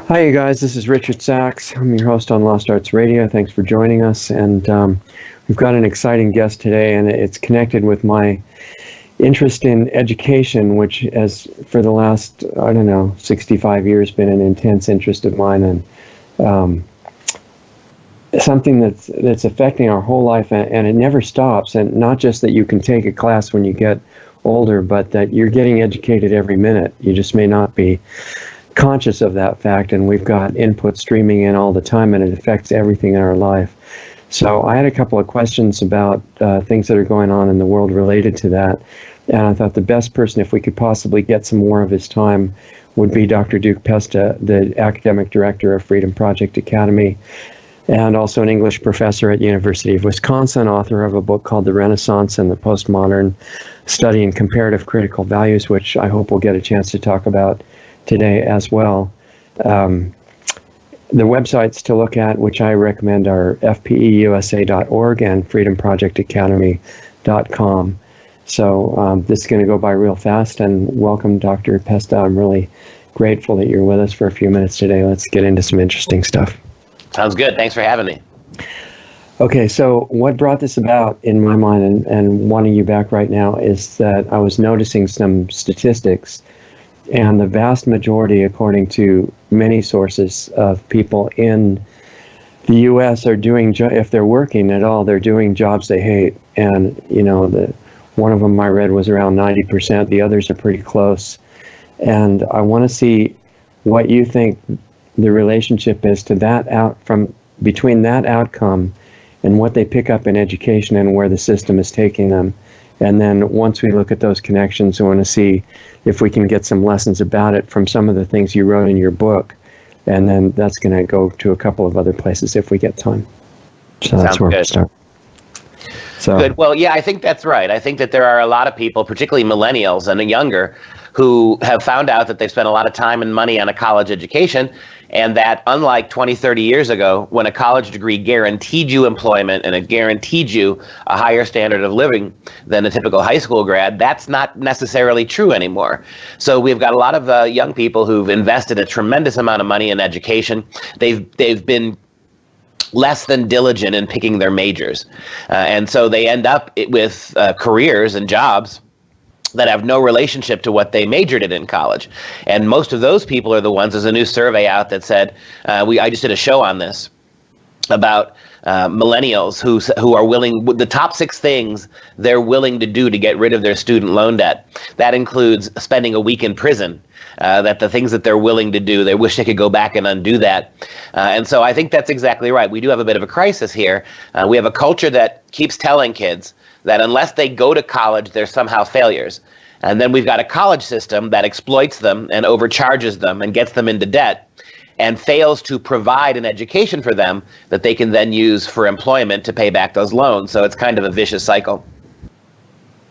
Hi, you guys. This is Richard Sachs. I'm your host on Lost Arts Radio. Thanks for joining us. And we've got an exciting guest today, and it's connected with my interest in education, which has, for the last, 65 years, been an intense interest of mine, and something that's affecting our whole life, and it never stops. And not just that you can take a class when you get older, but that you're getting educated every minute. You just may not be conscious of that fact, and we've got input streaming in all the time, and it affects everything in our life. So I had a couple of questions about things that are going on in the world related to that, and I thought the best person, if we could possibly get some more of his time, would be Dr. Duke Pesta, the academic director of Freedom Project Academy, and also an English professor at University of Wisconsin, author of a book called The Renaissance and the Postmodern Study in Comparative Critical Values, which I hope we'll get a chance to talk about today as well. The websites to look at, which I recommend, are fpeusa.org and freedomprojectacademy.com. So this is going to go by real fast, and welcome, Dr. Pesta. I'm really grateful that you're with us for a few minutes today. Let's get into some interesting stuff. Sounds good. Thanks for having me. Okay, so what brought this about in my mind and wanting you back right now is that I was noticing some statistics, and the vast majority, according to many sources, of people in the U.S. are doing, if they're working at all, they're doing jobs they hate. And, one of them I read was around 90%. The others are pretty close. And I want to see what you think the relationship is to that between that outcome and what they pick up in education and where the system is taking them. And then once we look at those connections, I want to see if we can get some lessons about it from some of the things you wrote in your book. And then that's going to go to a couple of other places if we get time. So that's where we'll start. So. Good. Well, yeah, I think that's right. I think that there are a lot of people, particularly millennials and younger, who have found out that they've spent a lot of time and money on a college education, and that unlike 20, 30 years ago, when a college degree guaranteed you employment and it guaranteed you a higher standard of living than a typical high school grad, that's not necessarily true anymore. So we've got a lot of young people who've invested a tremendous amount of money in education. They've been less than diligent in picking their majors. And so they end up with careers and jobs that have no relationship to what they majored in college. And most of those people are the ones, there's a new survey out that said, I just did a show on this, about millennials who are willing, the top 6 things they're willing to do to get rid of their student loan debt. That includes spending a week in prison. That the things that they're willing to do, they wish they could go back and undo that. And so I think that's exactly right. We do have a bit of a crisis here. We have a culture that keeps telling kids that unless they go to college, they're somehow failures. And then we've got a college system that exploits them and overcharges them and gets them into debt and fails to provide an education for them that they can then use for employment to pay back those loans. So it's kind of a vicious cycle.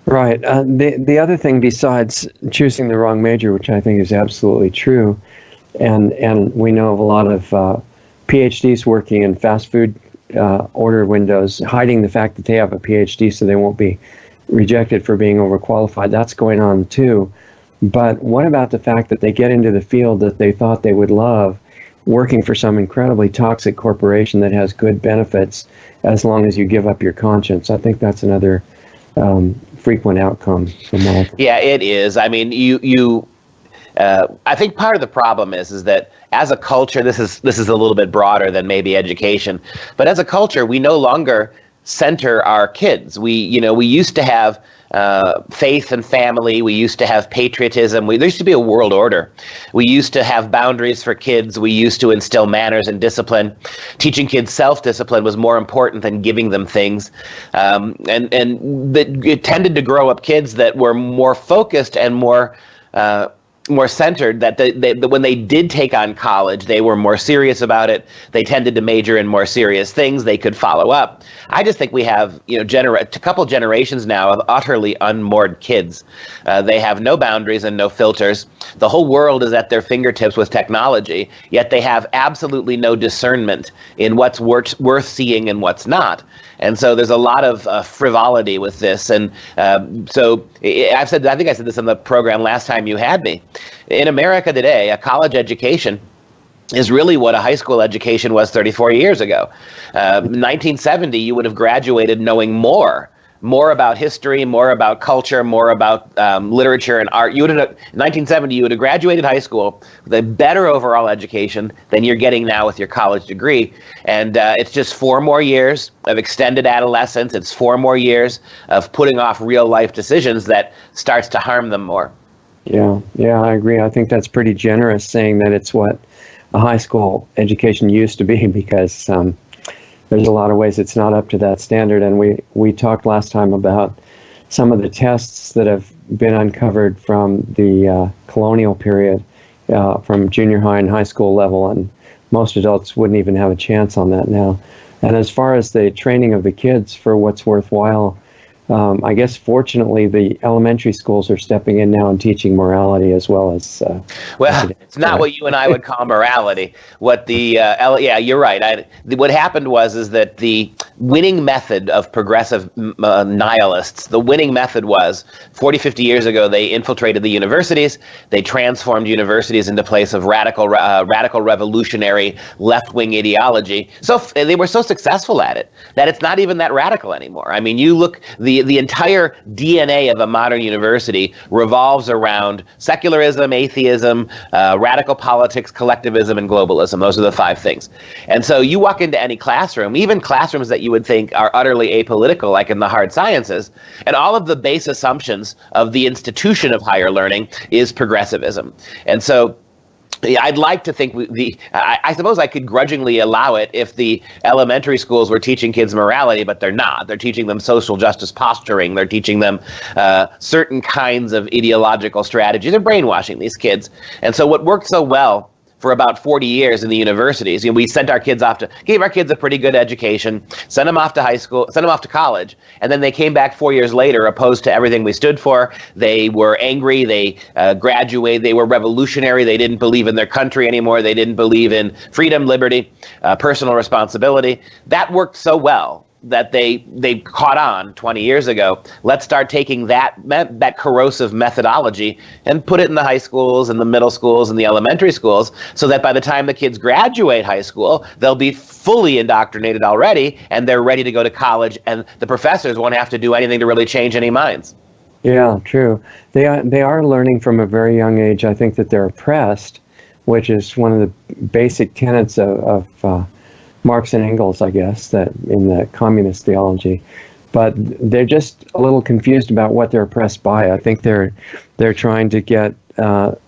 Right. The other thing besides choosing the wrong major, which I think is absolutely true, and we know of a lot of PhDs working in fast food order windows, hiding the fact that they have a PhD so they won't be rejected for being overqualified. That's going on too. But what about the fact that they get into the field that they thought they would love, working for some incredibly toxic corporation that has good benefits as long as you give up your conscience? I think that's another frequent outcome from all. Yeah, it is. I mean, I think part of the problem is that as a culture, this is a little bit broader than maybe education, but as a culture, we no longer center our kids. We used to have faith and family. We used to have patriotism. There used to be a world order. We used to have boundaries for kids. We used to instill manners and discipline. Teaching kids self-discipline was more important than giving them things. And it tended to grow up kids that were more focused and more centered, that when they did take on college, they were more serious about it. They tended to major in more serious things. They could follow up. I just think we have, a couple generations now of utterly unmoored kids. They have no boundaries and no filters. The whole world is at their fingertips with technology, yet they have absolutely no discernment in what's worth seeing and what's not. And so there's a lot of frivolity with this. And so I think I said this on the program last time you had me. In America today, a college education is really what a high school education was 34 years ago. 1970, you would have graduated knowing more about history, more about culture, more about literature and art. In 1970, you would have graduated high school with a better overall education than you're getting now with your college degree. And it's just 4 more years of extended adolescence. It's 4 more years of putting off real life decisions that starts to harm them more. Yeah, I agree. I think that's pretty generous, saying that it's what a high school education used to be, because there's a lot of ways it's not up to that standard. And we talked last time about some of the tests that have been uncovered from the colonial period, from junior high and high school level, and most adults wouldn't even have a chance on that now. And as far as the training of the kids for what's worthwhile, I guess fortunately the elementary schools are stepping in now and teaching morality as well as. Well, it's not what you and I would call morality. What yeah, you're right. What happened is that the winning method of progressive nihilists, the winning method was 40, 50 years ago, they infiltrated the universities. They transformed universities into a place of radical revolutionary left-wing ideology. So they were so successful at it that it's not even that radical anymore. I mean, you look, the entire DNA of a modern university revolves around secularism, atheism, radical politics, collectivism, and globalism. Those are the 5 things. And so you walk into any classroom, even classrooms that you would think are utterly apolitical, like in the hard sciences, and all of the base assumptions of the institution of higher learning is progressivism. And so I'd like to think I suppose I could grudgingly allow it if the elementary schools were teaching kids morality, but they're not. They're teaching them social justice posturing. They're teaching them certain kinds of ideological strategies. They're brainwashing these kids. And so what worked so well for about 40 years in the universities, we sent our kids gave our kids a pretty good education, sent them off to high school, sent them off to college, and then they came back 4 years later opposed to everything we stood for. They were angry, they graduated, they were revolutionary, they didn't believe in their country anymore, they didn't believe in freedom, liberty, personal responsibility. That worked so well that they caught on 20 years ago. Let's start taking that corrosive methodology and put it in the high schools and the middle schools and the elementary schools, so that by the time the kids graduate high school, they'll be fully indoctrinated already and they're ready to go to college, and the professors won't have to do anything to really change any minds. Yeah, true. They are learning from a very young age. I think that they're oppressed, which is one of the basic tenets of Marx and Engels, I guess, that in the communist theology, but they're just a little confused about what they're oppressed by. I think they're trying to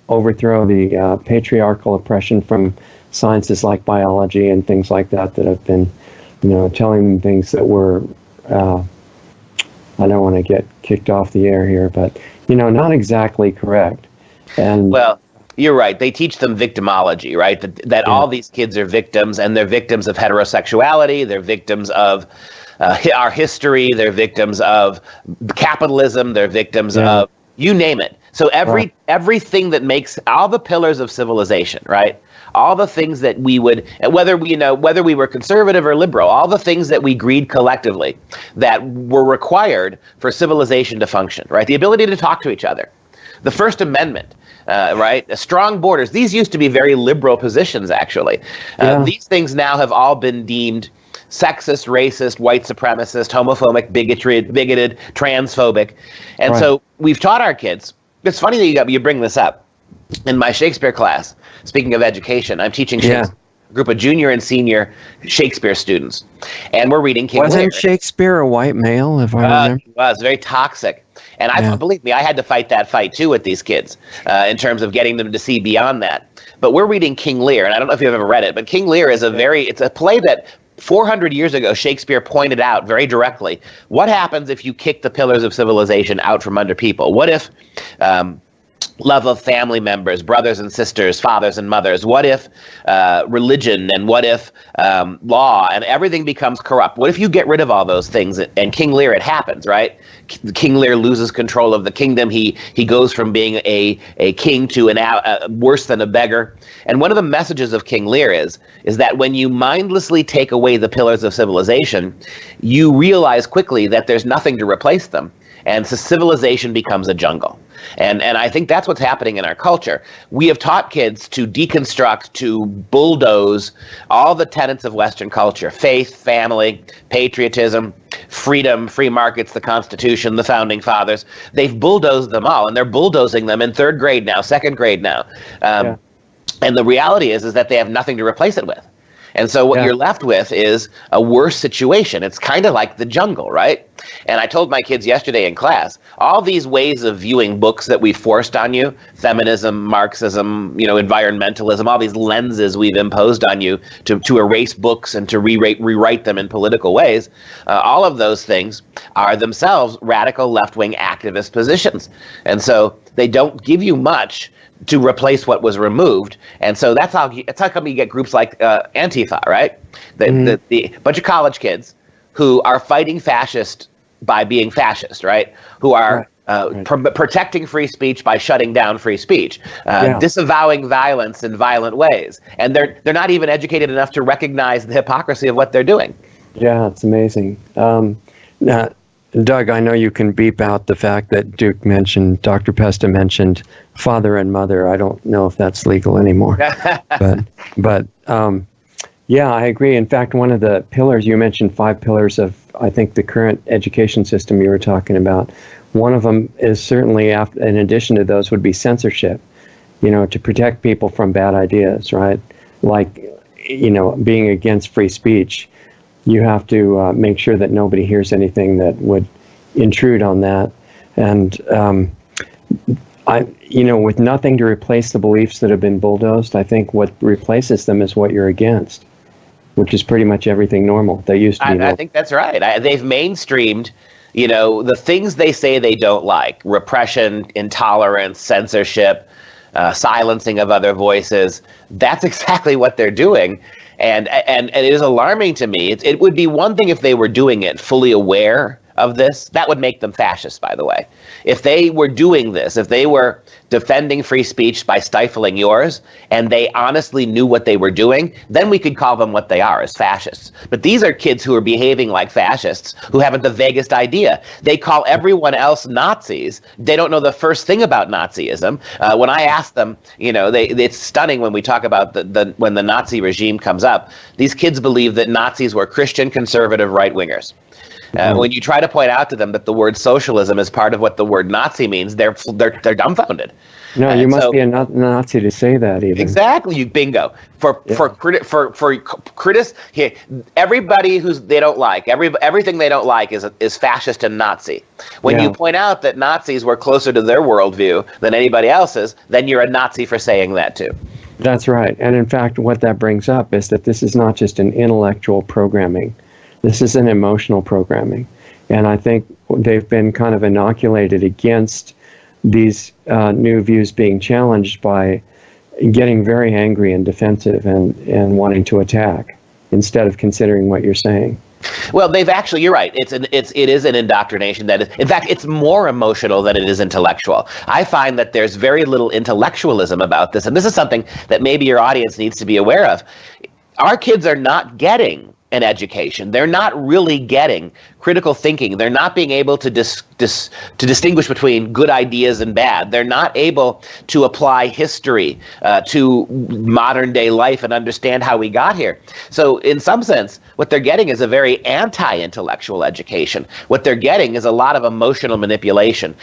overthrow the patriarchal oppression from sciences like biology and things like that have been, telling them things that were, I don't want to get kicked off the air here, but not exactly correct. And well, you're right. They teach them victimology, right? That all these kids are victims, and they're victims of heterosexuality. They're victims of our history. They're victims of capitalism. They're victims of you name it. So everything that makes all the pillars of civilization, right? All the things that we would, whether we were conservative or liberal, all the things that we agreed collectively that were required for civilization to function, right? The ability to talk to each other, the First Amendment. Right? Strong borders. These used to be very liberal positions, actually. These things now have all been deemed sexist, racist, white supremacist, homophobic, bigoted, transphobic. And so we've taught our kids. It's funny that you bring this up. In my Shakespeare class, speaking of education, I'm teaching Shakespeare. A group of junior and senior Shakespeare students. And we're reading King Lear. Wasn't Shakespeare a white male, if I remember? He was very toxic. And believe me, I had to fight that fight too with these kids in terms of getting them to see beyond that. But we're reading King Lear, and I don't know if you've ever read it, but King Lear is it's a play that 400 years ago, Shakespeare pointed out very directly, what happens if you kick the pillars of civilization out from under people? What if love of family members, brothers and sisters, fathers and mothers? What if religion, and what if law, and everything becomes corrupt? What if you get rid of all those things? And King Lear, it happens, right? King Lear loses control of the kingdom. He goes from being a king to worse than a beggar. And one of the messages of King Lear is that when you mindlessly take away the pillars of civilization, you realize quickly that there's nothing to replace them. And so civilization becomes a jungle. And I think that's what's happening in our culture. We have taught kids to deconstruct, to bulldoze all the tenets of Western culture: faith, family, patriotism, freedom, free markets, the Constitution, the Founding Fathers. They've bulldozed them all, and they're bulldozing them in third grade now, second grade now. And the reality is that they have nothing to replace it with. And so what you're left with is a worse situation. It's kind of like the jungle, right? And I told my kids yesterday in class, all these ways of viewing books that we forced on you, feminism, Marxism, environmentalism, all these lenses we've imposed on you to erase books and to rewrite them in political ways, all of those things are themselves radical left-wing activist positions. And so they don't give you much to replace what was removed. And so that's how come you get groups like Antifa, right? The bunch of college kids who are fighting fascist by being fascist, right? Who are protecting free speech by shutting down free speech, disavowing violence in violent ways. And they're not even educated enough to recognize the hypocrisy of what they're doing. Yeah, it's amazing. Now, Doug, I know you can beep out the fact that Dr. Pesta mentioned father and mother. I don't know if that's legal anymore. but yeah, I agree. In fact, one of the pillars, you mentioned 5 pillars of, I think, the current education system you were talking about. One of them is certainly, in addition to those, would be censorship, to protect people from bad ideas, right? Like, being against free speech. You have to make sure that nobody hears anything that would intrude on that. And, with nothing to replace the beliefs that have been bulldozed, I think what replaces them is what you're against, which is pretty much everything normal. They used to be normal. I think that's right. They've mainstreamed, the things they say they don't like: repression, intolerance, censorship, silencing of other voices. That's exactly what they're doing. And it is alarming to me. It would be one thing if they were doing it fully aware of this. That would make them fascists, by the way. If they were doing this, if they were defending free speech by stifling yours, and they honestly knew what they were doing, then we could call them what they are, as fascists. But these are kids who are behaving like fascists, who haven't the vaguest idea. They call everyone else Nazis. They don't know the first thing about Nazism. When I ask them, it's stunning when we talk about when the Nazi regime comes up. These kids believe that Nazis were Christian conservative right-wingers. When you try to point out to them that the word socialism is part of what the word Nazi means, they're dumbfounded. No, you must be a Nazi to say that, even. Exactly, you bingo. For critics, everybody they don't like, everything they don't like is fascist and Nazi. When you point out that Nazis were closer to their worldview than anybody else's, then you're a Nazi for saying that too. That's right. And in fact, what that brings up is that this is not just an intellectual programming. This is an emotional programming. And I think they've been kind of inoculated against these new views being challenged by getting very angry and defensive and wanting to attack instead of considering what you're saying. Well, you're right. It is an indoctrination that is, in fact, it's more emotional than it is intellectual. I find that there's very little intellectualism about this, and this is something that maybe your audience needs to be aware of. Our kids are not getting an education. They're not really getting critical thinking. They're not being able to distinguish between good ideas and bad. They're not able to apply history to modern day life and understand how we got here. So in some sense, what they're getting is a very anti-intellectual education. What they're getting is a lot of emotional manipulation.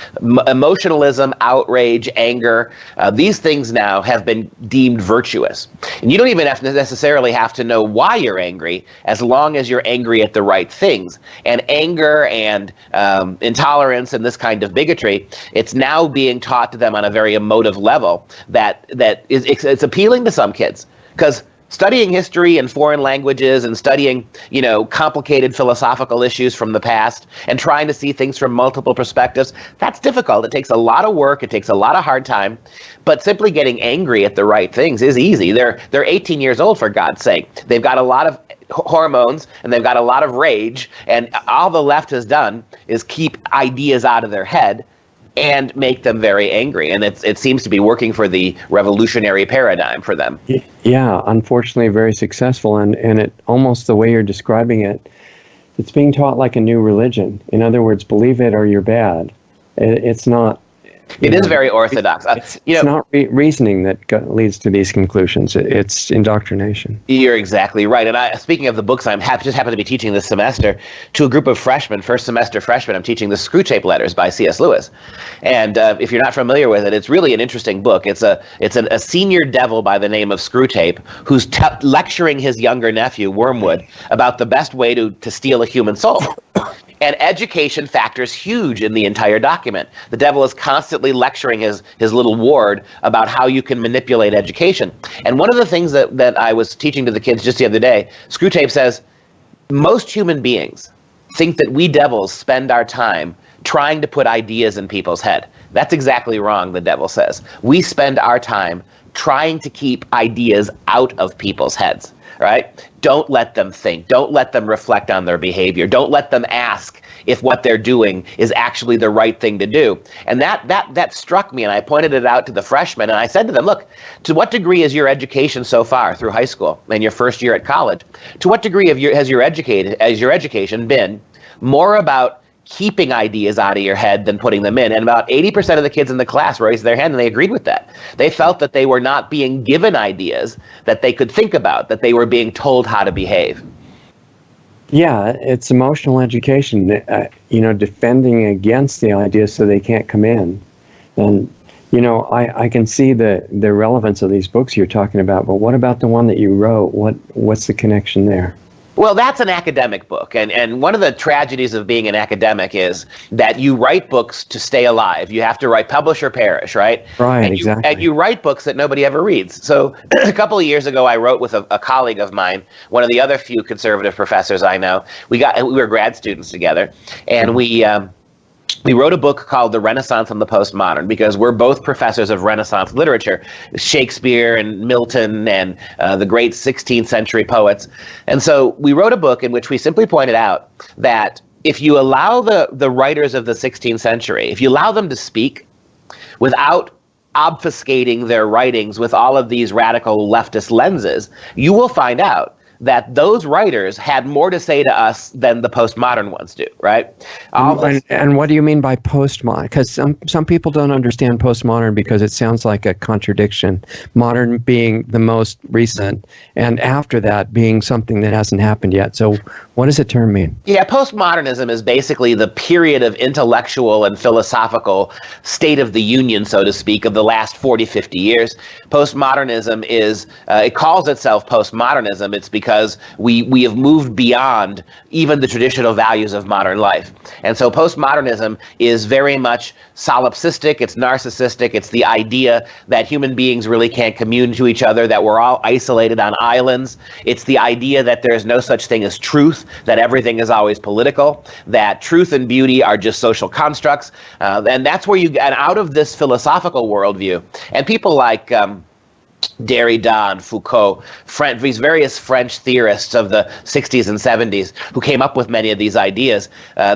Emotionalism, outrage, anger, these things now have been deemed virtuous. And you don't even necessarily have to know why you're angry, as long as you're angry at the right things. And anger and intolerance and this kind of bigotry, it's now being taught to them on a very emotive level it's appealing to some kids, because studying history and foreign languages and studying, complicated philosophical issues from the past and trying to see things from multiple perspectives, that's difficult. It takes a lot of work. It takes a lot of hard time. But simply getting angry at the right things is easy. They're 18 years old, for God's sake. They've got a lot of hormones and they've got a lot of rage, and all the left has done is keep ideas out of their head and make them very angry. And it seems to be working for the revolutionary paradigm for them. Yeah, unfortunately very successful. And it almost, the way you're describing it, It's being taught like a new religion. In other words, believe it or you're bad. It's not. It is very orthodox. It's not reasoning that leads to these conclusions. It's indoctrination. You're exactly right. And speaking of the books, just happen to be teaching this semester to a group of freshmen, first semester freshmen. I'm teaching the Screwtape Letters by C.S. Lewis. And if you're not familiar with it, it's really an interesting book. It's a senior devil by the name of Screwtape who's lecturing his younger nephew, Wormwood, about the best way to steal a human soul. And education factors huge in the entire document. The devil is constantly lecturing his little ward about how you can manipulate education. And one of the things that I was teaching to the kids just the other day, Screwtape says, most human beings think that we devils spend our time trying to put ideas in people's head. That's exactly wrong, the devil says. We spend our time trying to keep ideas out of people's heads. Right? Don't let them think. Don't let them reflect on their behavior. Don't let them ask if what they're doing is actually the right thing to do. And that struck me, and I pointed it out to the freshmen, and I said to them, look, to what degree is your education so far through high school and your first year at college, to what degree has your education been more about keeping ideas out of your head than putting them in? And about 80% of the kids in the class raised their hand, and they agreed with that. They felt that they were not being given ideas that they could think about, that they were being told how to behave. Yeah, it's emotional education, defending against the ideas so they can't come in. And, I can see the relevance of these books you're talking about, but what about the one that you wrote? What's the connection there? Well, that's an academic book, and one of the tragedies of being an academic is that you write books to stay alive. You have to write publish or perish, right? Right, exactly. And you write books that nobody ever reads. So a couple of years ago, I wrote with a colleague of mine, one of the other few conservative professors I know. We were grad students together, and we wrote a book called The Renaissance and the Postmodern because we're both professors of Renaissance literature, Shakespeare and Milton and the great 16th century poets. And so we wrote a book in which we simply pointed out that if you allow the writers of the 16th century, if you allow them to speak without obfuscating their writings with all of these radical leftist lenses, you will find out that those writers had more to say to us than the postmodern ones do, right? And what do you mean by postmodern? Because some people don't understand postmodern because it sounds like a contradiction. Modern being the most recent, and after that being something that hasn't happened yet. So what does the term mean? Yeah, postmodernism is basically the period of intellectual and philosophical state of the union, so to speak, of the last 40, 50 years. Postmodernism is, it calls itself postmodernism. It's because we have moved beyond even the traditional values of modern life. And so postmodernism is very much solipsistic, it's narcissistic, it's the idea that human beings really can't commune to each other, that we're all isolated on islands. It's the idea that there's no such thing as truth, that everything is always political, that truth and beauty are just social constructs. And that's where you get out of this philosophical worldview. And people like Derrida and Foucault, these various French theorists of the 60s and 70s who came up with many of these ideas,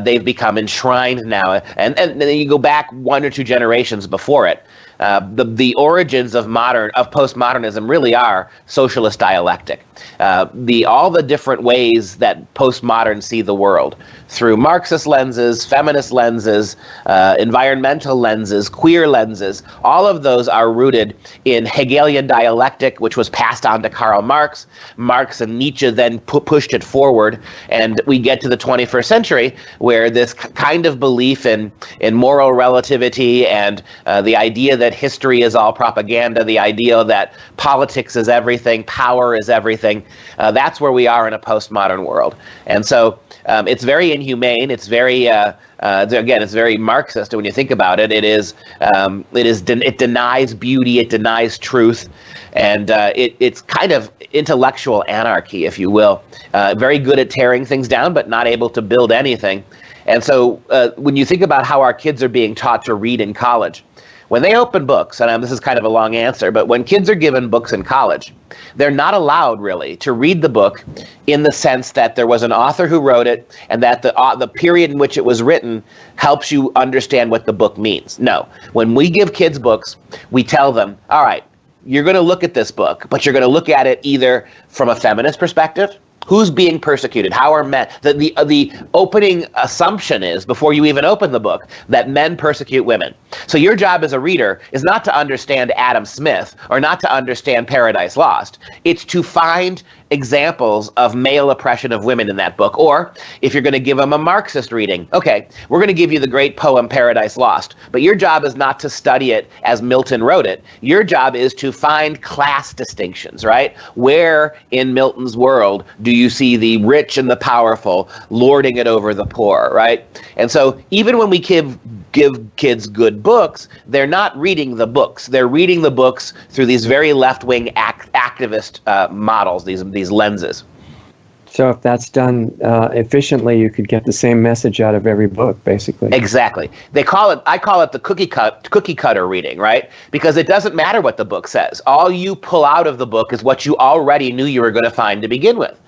they've become enshrined now. And then you go back one or two generations before it. The origins of postmodernism really are socialist dialectic. All the different ways that postmoderns see the world, through Marxist lenses, feminist lenses, environmental lenses, queer lenses, all of those are rooted in Hegelian dialectic, which was passed on to Karl Marx. Marx and Nietzsche then pushed it forward, and we get to the 21st century where this kind of belief in moral relativity and the idea that history is all propaganda, the idea that politics is everything, power is everything, that's where we are in a postmodern world. And so it's very inhumane. It's very, again, it's very Marxist. When you think about it, it denies beauty, it denies truth, and it's kind of intellectual anarchy, if you will. Very good at tearing things down, but not able to build anything. And so when you think about how our kids are being taught to read in college, when they open books, and this is kind of a long answer, but when kids are given books in college, they're not allowed really to read the book in the sense that there was an author who wrote it and that the period in which it was written helps you understand what the book means. No. When we give kids books, we tell them, all right, you're going to look at this book, but you're going to look at it either from a feminist perspective, Who's being persecuted? How are men? The opening assumption is, before you even open the book, that men persecute women. So your job as a reader is not to understand Adam Smith or not to understand Paradise Lost. It's to find examples of male oppression of women in that book. Or if you're going to give them a Marxist reading, okay, we're going to give you the great poem Paradise Lost. But your job is not to study it as Milton wrote it. Your job is to find class distinctions, right? Where in Milton's world do you see the rich and the powerful lording it over the poor, right? And so even when we give kids good books, they're not reading the books. They're reading the books through these very left-wing activist models, these lenses. So if that's done efficiently, you could get the same message out of every book, basically. Exactly. I call it the cookie cutter reading, right? Because it doesn't matter what the book says. All you pull out of the book is what you already knew you were going to find to begin with.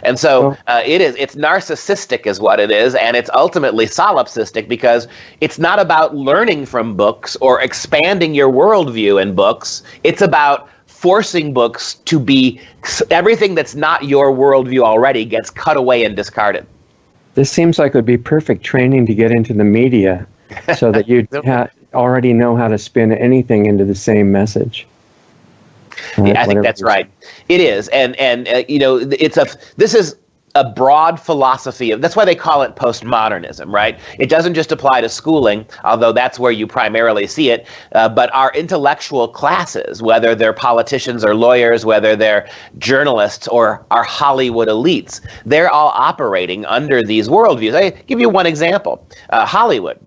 And so it's narcissistic is what it is, and it's ultimately solipsistic because it's not about learning from books or expanding your worldview in books. It's about forcing books to be everything that's not your worldview already gets cut away and discarded. This seems like it would be perfect training to get into the media so that you already know how to spin anything into the same message. Yeah, I think that's right. It is, and this is a broad philosophy of. That's why they call it postmodernism, right? It doesn't just apply to schooling, although that's where you primarily see it. But our intellectual classes, whether they're politicians or lawyers, whether they're journalists or our Hollywood elites, they're all operating under these worldviews. I give you one example: Hollywood.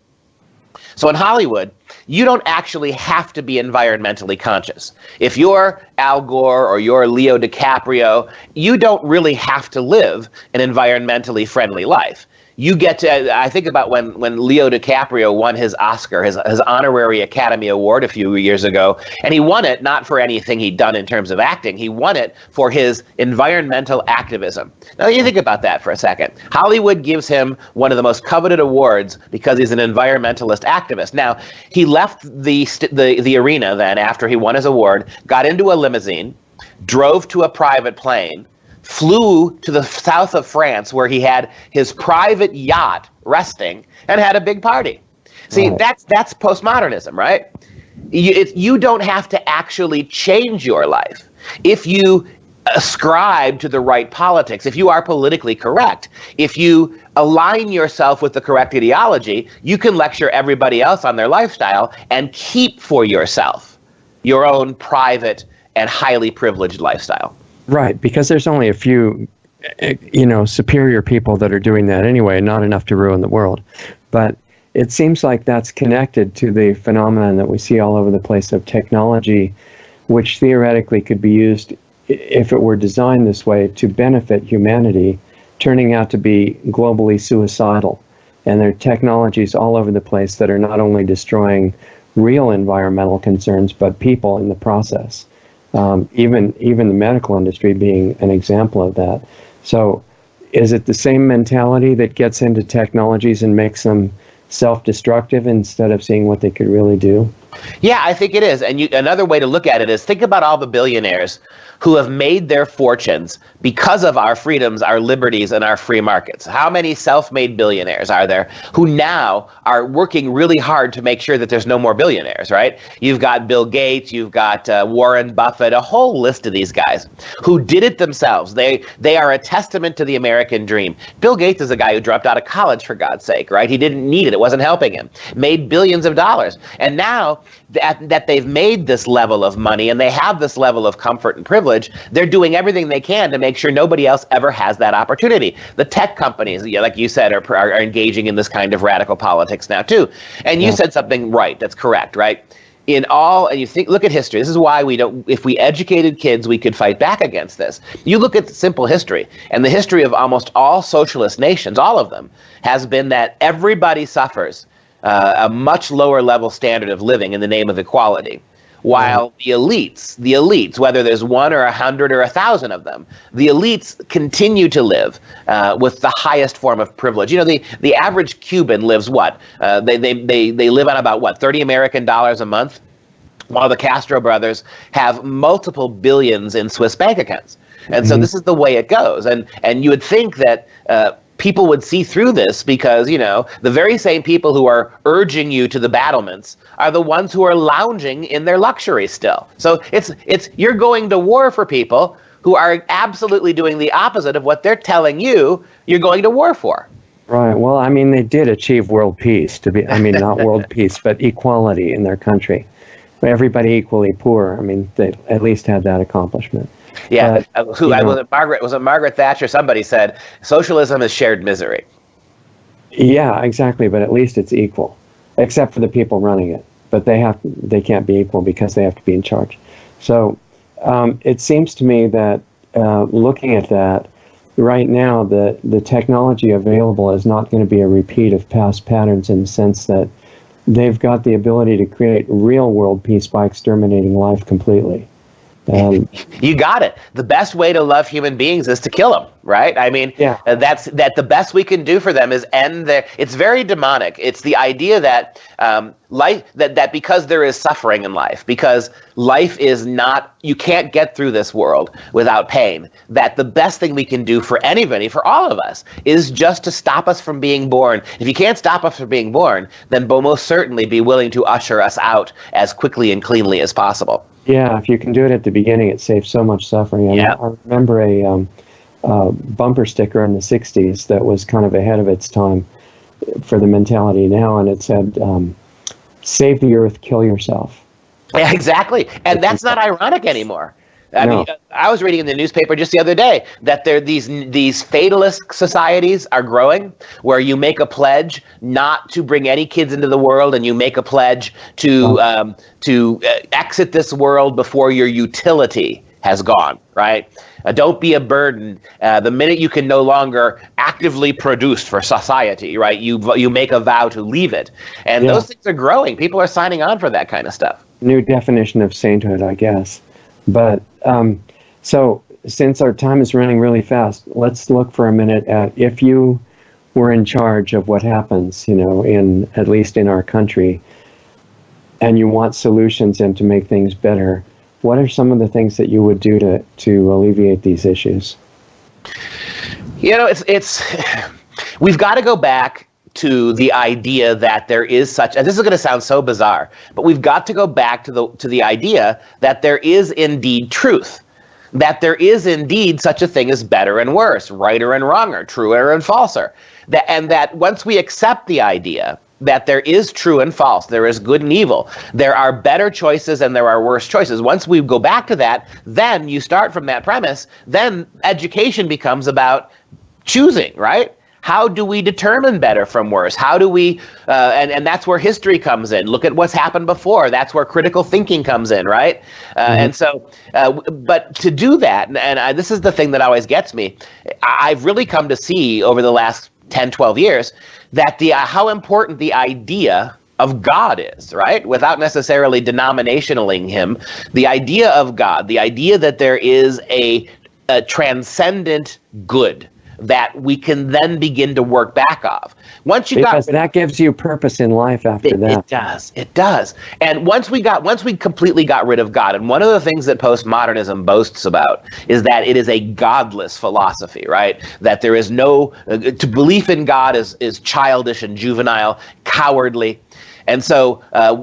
So in Hollywood, you don't actually have to be environmentally conscious. If you're Al Gore or you're Leo DiCaprio, you don't really have to live an environmentally friendly life. You get to, I think about when Leo DiCaprio won his Oscar, his honorary Academy Award a few years ago, and he won it not for anything he'd done in terms of acting, he won it for his environmental activism. Now you think about that for a second. Hollywood gives him one of the most coveted awards because he's an environmentalist activist. Now, he left the arena then after he won his award, got into a limousine, drove to a private plane, flew to the south of France where he had his private yacht resting and had a big party. See, that's postmodernism, right? You don't have to actually change your life. If you ascribe to the right politics, if you are politically correct, if you align yourself with the correct ideology, you can lecture everybody else on their lifestyle and keep for yourself your own private and highly privileged lifestyle. Right, because there's only a few, superior people that are doing that anyway, not enough to ruin the world. But it seems like that's connected to the phenomenon that we see all over the place of technology, which theoretically could be used, if it were designed this way, to benefit humanity, turning out to be globally suicidal. And there are technologies all over the place that are not only destroying real environmental concerns, but people in the process. Even the medical industry being an example of that. So is it the same mentality that gets into technologies and makes them self-destructive instead of seeing what they could really do? Yeah, I think it is. And another way to look at it is think about all the billionaires who have made their fortunes because of our freedoms, our liberties, and our free markets. How many self-made billionaires are there who now are working really hard to make sure that there's no more billionaires, right? You've got Bill Gates, you've got Warren Buffett, a whole list of these guys who did it themselves. They are a testament to the American dream. Bill Gates is a guy who dropped out of college, for God's sake, right? He didn't need it. It wasn't helping him. Made billions of dollars. And now that they've made this level of money and they have this level of comfort and privilege, they're doing everything they can to make sure nobody else ever has that opportunity. The tech companies, like you said, are engaging in this kind of radical politics now too. And you said something right. That's correct, right? And you look at history. This is why if we educated kids, we could fight back against this. You look at simple history, and the history of almost all socialist nations, all of them, has been that everybody suffers a much lower level standard of living in the name of equality. While the elites, whether there's 1 or 100 or 1,000 of them, the elites continue to live with the highest form of privilege. The average Cuban lives what? They live on about what, $30 American a month, while the Castro brothers have multiple billions in Swiss bank accounts. And so this is the way it goes. And you would think that people would see through this because, you know, the very same people who are urging you to the battlements are the ones who are lounging in their luxury still. So it's you're going to war for people who are absolutely doing the opposite of what they're telling you you're going to war for. Right. Well, I mean, they did achieve world peace, not world peace, but equality in their country. Everybody equally poor. I mean, they at least had that accomplishment. Yeah. Was it Margaret Thatcher? Somebody said socialism is shared misery. Yeah, exactly. But at least it's equal, except for the people running it. But they can't be equal because they have to be in charge. So it seems to me that looking at that, right now, the technology available is not going to be a repeat of past patterns in the sense that they've got the ability to create real world peace by exterminating life completely. You got it. The best way to love human beings is to kill them, right? I mean, that's the best we can do for them is end their. It's very demonic. It's the idea that life that because there is suffering in life, because life is not, you can't get through this world without pain. That the best thing we can do for anybody, for all of us, is just to stop us from being born. If you can't stop us from being born, then most certainly be willing to usher us out as quickly and cleanly as possible. Yeah, if you can do it at the beginning, it saves so much suffering. And I remember a bumper sticker in the 60s that was kind of ahead of its time for the mentality now, and it said, save the earth, kill yourself. Yeah, exactly. And that's not ironic anymore. I mean, I was reading in the newspaper just the other day that these fatalist societies are growing, where you make a pledge not to bring any kids into the world, and you make a pledge to exit this world before your utility has gone. Right? Don't be a burden. The minute you can no longer actively produce for society, right? You make a vow to leave it, and those things are growing. People are signing on for that kind of stuff. New definition of sainthood, I guess. But so since our time is running really fast, let's look for a minute at if you were in charge of what happens, you know, at least in our country, and you want solutions and to make things better. What are some of the things that you would do to alleviate these issues? You know, it's we've got to go back to the idea that there is such, and this is going to sound so bizarre, but we've got to go back to the idea that there is indeed truth, that there is indeed such a thing as better and worse, righter and wronger, truer and falser, and that once we accept the idea that there is true and false, there is good and evil, there are better choices and there are worse choices. Once we go back to that, then you start from that premise, then education becomes about choosing, right? How do we determine better from worse? How do we, and that's where history comes in. Look at what's happened before. That's where critical thinking comes in, right? And so, but to do that, and this is the thing that always gets me, I've really come to see over the last 10, 12 years that how important the idea of God is, right? Without necessarily denominationaling him, the idea of God, the idea that there is a transcendent good that we can then begin to work back off. Once you got that gives you purpose in life after that. It does. And once we completely got rid of God, and one of the things that postmodernism boasts about is that it is a godless philosophy, right? That there is no to belief in God is childish and juvenile, cowardly. And so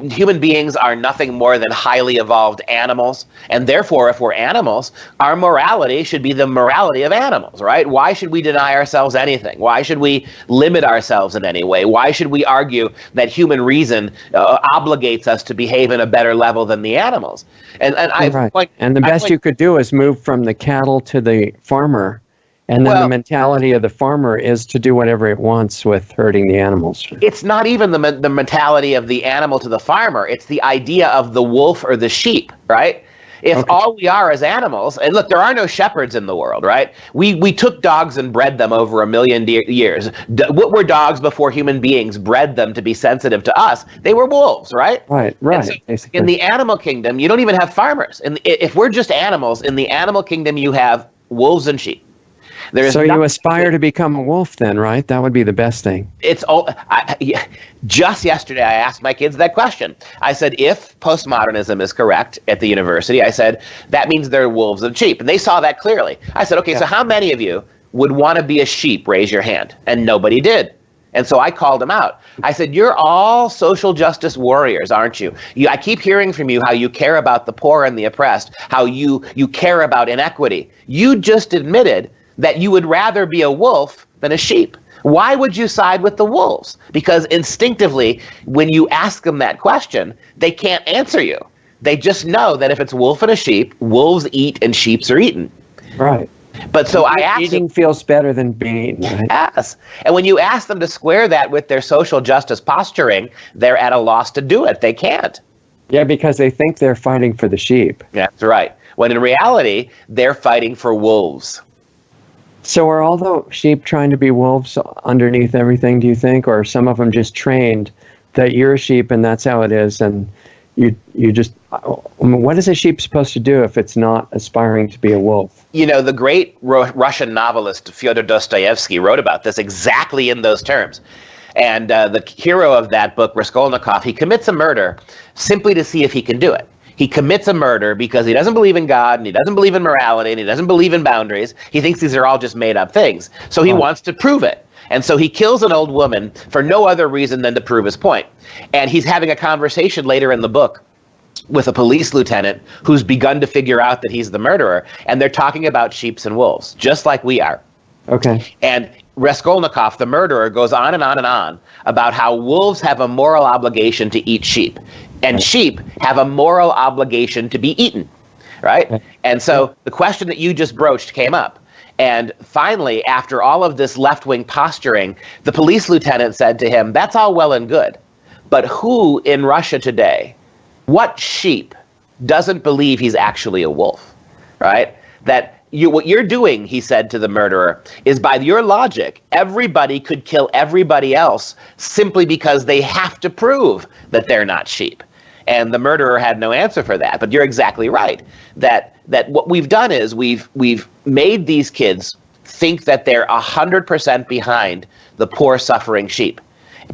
human beings are nothing more than highly evolved animals. And therefore, if we're animals, our morality should be the morality of animals, right? Why should we deny ourselves anything? Why should we limit ourselves in any way? Why should we argue that human reason obligates us to behave in a better level than the animals? And the best you could do is move from the cattle to the farmer. And then the mentality of the farmer is to do whatever it wants with hurting the animals. It's not even the mentality of the animal to the farmer. It's the idea of the wolf or the sheep, right? If all we are as animals, and look, there are no shepherds in the world, right? We took dogs and bred them over 1 million years. What were dogs before human beings bred them to be sensitive to us? They were wolves, right? Right. So in the animal kingdom, you don't even have farmers. And if we're just animals, in the animal kingdom, you have wolves and sheep. So you aspire to become a wolf then, right? That would be the best thing. Just yesterday, I asked my kids that question. I said, if postmodernism is correct at the university, I said, that means they're wolves and sheep. And they saw that clearly. I said, okay, so how many of you would want to be a sheep? Raise your hand. And nobody did. And so I called them out. I said, you're all social justice warriors, aren't you? I keep hearing from you how you care about the poor and the oppressed, how you care about inequity. You just admitted that you would rather be a wolf than a sheep. Why would you side with the wolves? Because instinctively, when you ask them that question, they can't answer you. They just know that if it's wolf and a sheep, wolves eat and sheeps are eaten. Right. But so I asked eating feels better than being eaten, right? Yes. And when you ask them to square that with their social justice posturing, they're at a loss to do it. They can't. Yeah, because they think they're fighting for the sheep. That's right. When in reality, they're fighting for wolves. So are all the sheep trying to be wolves underneath everything, do you think? Or are some of them just trained that you're a sheep and that's how it is, and you just, what is a sheep supposed to do if it's not aspiring to be a wolf? You know, the great Russian novelist Fyodor Dostoevsky wrote about this exactly in those terms. And the hero of that book, Raskolnikov, he commits a murder simply to see if he can do it. He commits a murder because he doesn't believe in God, and he doesn't believe in morality, and he doesn't believe in boundaries. He thinks these are all just made up things. So he wants to prove it. And so he kills an old woman for no other reason than to prove his point. And he's having a conversation later in the book with a police lieutenant who's begun to figure out that he's the murderer. And they're talking about sheeps and wolves, just like we are. Okay. And Raskolnikov, the murderer, goes on and on and on about how wolves have a moral obligation to eat sheep, and sheep have a moral obligation to be eaten, right? And so the question that you just broached came up. And finally, after all of this left-wing posturing, the police lieutenant said to him, that's all well and good, but who in Russia today, what sheep doesn't believe he's actually a wolf, right? That what you're doing, he said to the murderer, is by your logic, everybody could kill everybody else simply because they have to prove that they're not sheep. And the murderer had no answer for that. But you're exactly right, that what we've done is we've made these kids think that they're 100% behind the poor, suffering sheep.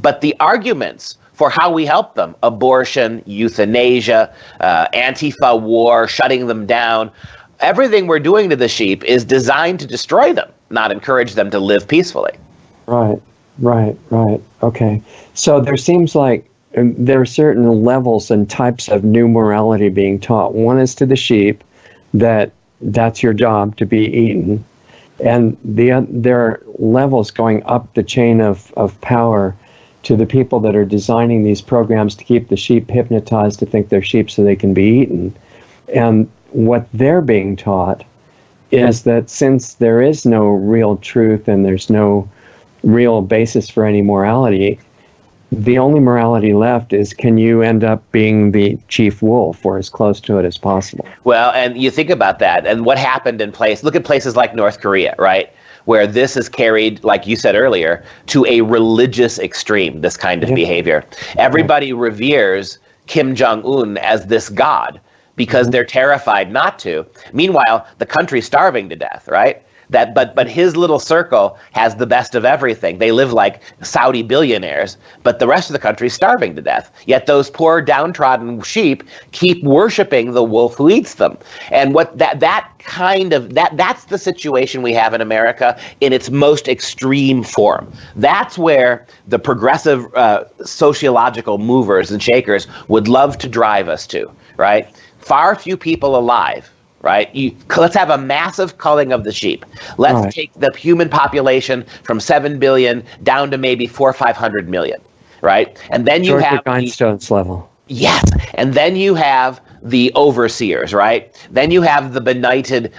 But the arguments for how we help them, abortion, euthanasia, Antifa war, shutting them down, everything we're doing to the sheep is designed to destroy them, not encourage them to live peacefully. Right. Okay. So there seems like there are certain levels and types of new morality being taught. One is to the sheep, that's your job to be eaten. And there are levels going up the chain of power to the people that are designing these programs to keep the sheep hypnotized to think they're sheep so they can be eaten. And what they're being taught is that since there is no real truth and there's no real basis for any morality, the only morality left is, can you end up being the chief wolf or as close to it as possible? Well, and you think about that and what happened look at places like North Korea, right? Where this is carried, like you said earlier, to a religious extreme, this kind of behavior. Everybody reveres Kim Jong-un as this god because they're terrified not to. Meanwhile, the country's starving to death, right? But his little circle has the best of everything. They live like Saudi billionaires, but the rest of the country's starving to death. Yet those poor downtrodden sheep keep worshiping the wolf who eats them. And what that's the situation we have in America in its most extreme form. That's where the progressive sociological movers and shakers would love to drive us to, right? Far few people alive. Right? Let's have a massive culling of the sheep. Let's take the human population from 7 billion down to maybe 400 or 500 million. Right? And then you have Einstein's level. Yes, and then you have the overseers, right? Then you have the benighted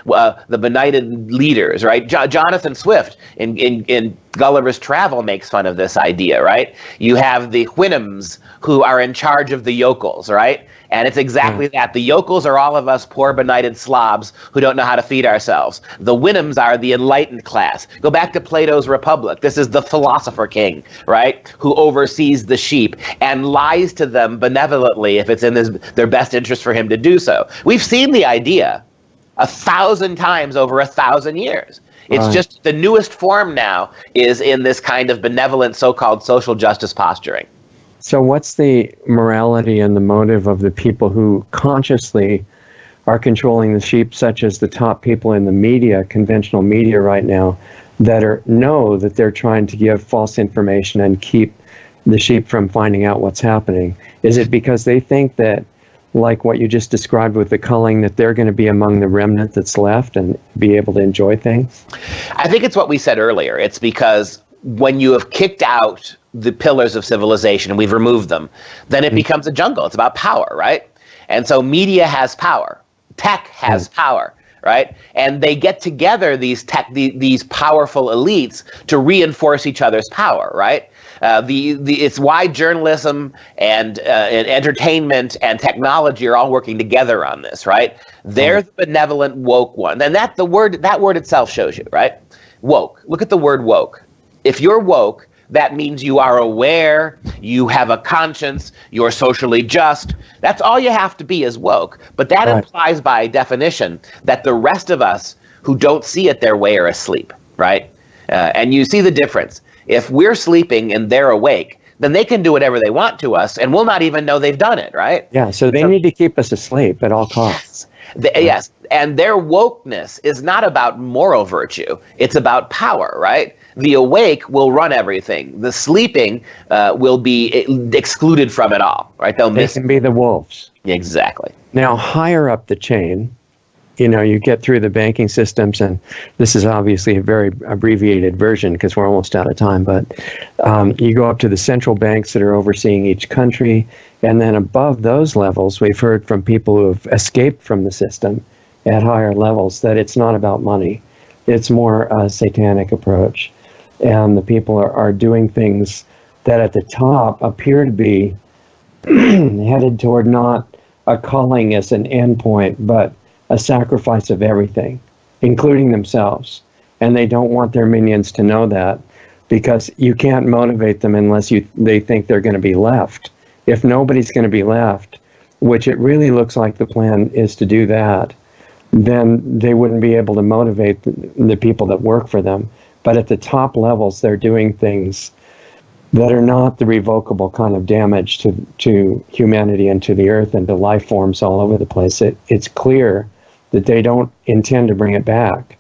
leaders, right? Jonathan Swift in Gulliver's Travel makes fun of this idea, right? You have the Houyhnhnms who are in charge of the yokels, right? And it's exactly that. The yokels are all of us poor, benighted slobs who don't know how to feed ourselves. The Houyhnhnms are the enlightened class. Go back to Plato's Republic. This is the philosopher king, right? Who oversees the sheep and lies to them benevolently if it's in their best interest for him to do so. We've seen the idea 1,000 times over 1,000 years. It's just the newest form now is in this kind of benevolent so-called social justice posturing. So what's the morality and the motive of the people who consciously are controlling the sheep, such as the top people in the media, conventional media right now, that know that they're trying to give false information and keep the sheep from finding out what's happening? Is it because they think that, like what you just described with the culling, that they're going to be among the remnant that's left and be able to enjoy things? I think it's what we said earlier. It's because when you have kicked out the pillars of civilization and we've removed them, then it becomes a jungle. It's about power, right? And so media has power. Tech has power, right? And they get together, these powerful elites, to reinforce each other's power, right? It's why journalism and entertainment and technology are all working together on this, right? They're the benevolent woke one. And that word itself shows you, right? Woke. Look at the word woke. If you're woke, that means you are aware, you have a conscience, you're socially just. That's all you have to be is woke. But that implies by definition that the rest of us who don't see it their way are asleep, right? And you see the difference. If we're sleeping and they're awake, then they can do whatever they want to us and we'll not even know they've done it, right? Yeah, so they need to keep us asleep at all costs. Yes, and their wokeness is not about moral virtue. It's about power, right? The awake will run everything. The sleeping will be excluded from it all, right? They can be the wolves. Exactly. Now, higher up the chain, you get through the banking systems, and this is obviously a very abbreviated version because we're almost out of time, but you go up to the central banks that are overseeing each country, and then above those levels, we've heard from people who have escaped from the system at higher levels that it's not about money. It's more a satanic approach. And the people are doing things that at the top appear to be headed toward not a culling as an endpoint, but a sacrifice of everything, including themselves. And they don't want their minions to know that, because you can't motivate them unless they think they're going to be left. If nobody's going to be left, which it really looks like the plan is to do that, then they wouldn't be able to motivate the people that work for them. But at the top levels, they're doing things that are not the revocable kind of damage to humanity and to the earth and to life forms all over the place. It's clear that they don't intend to bring it back.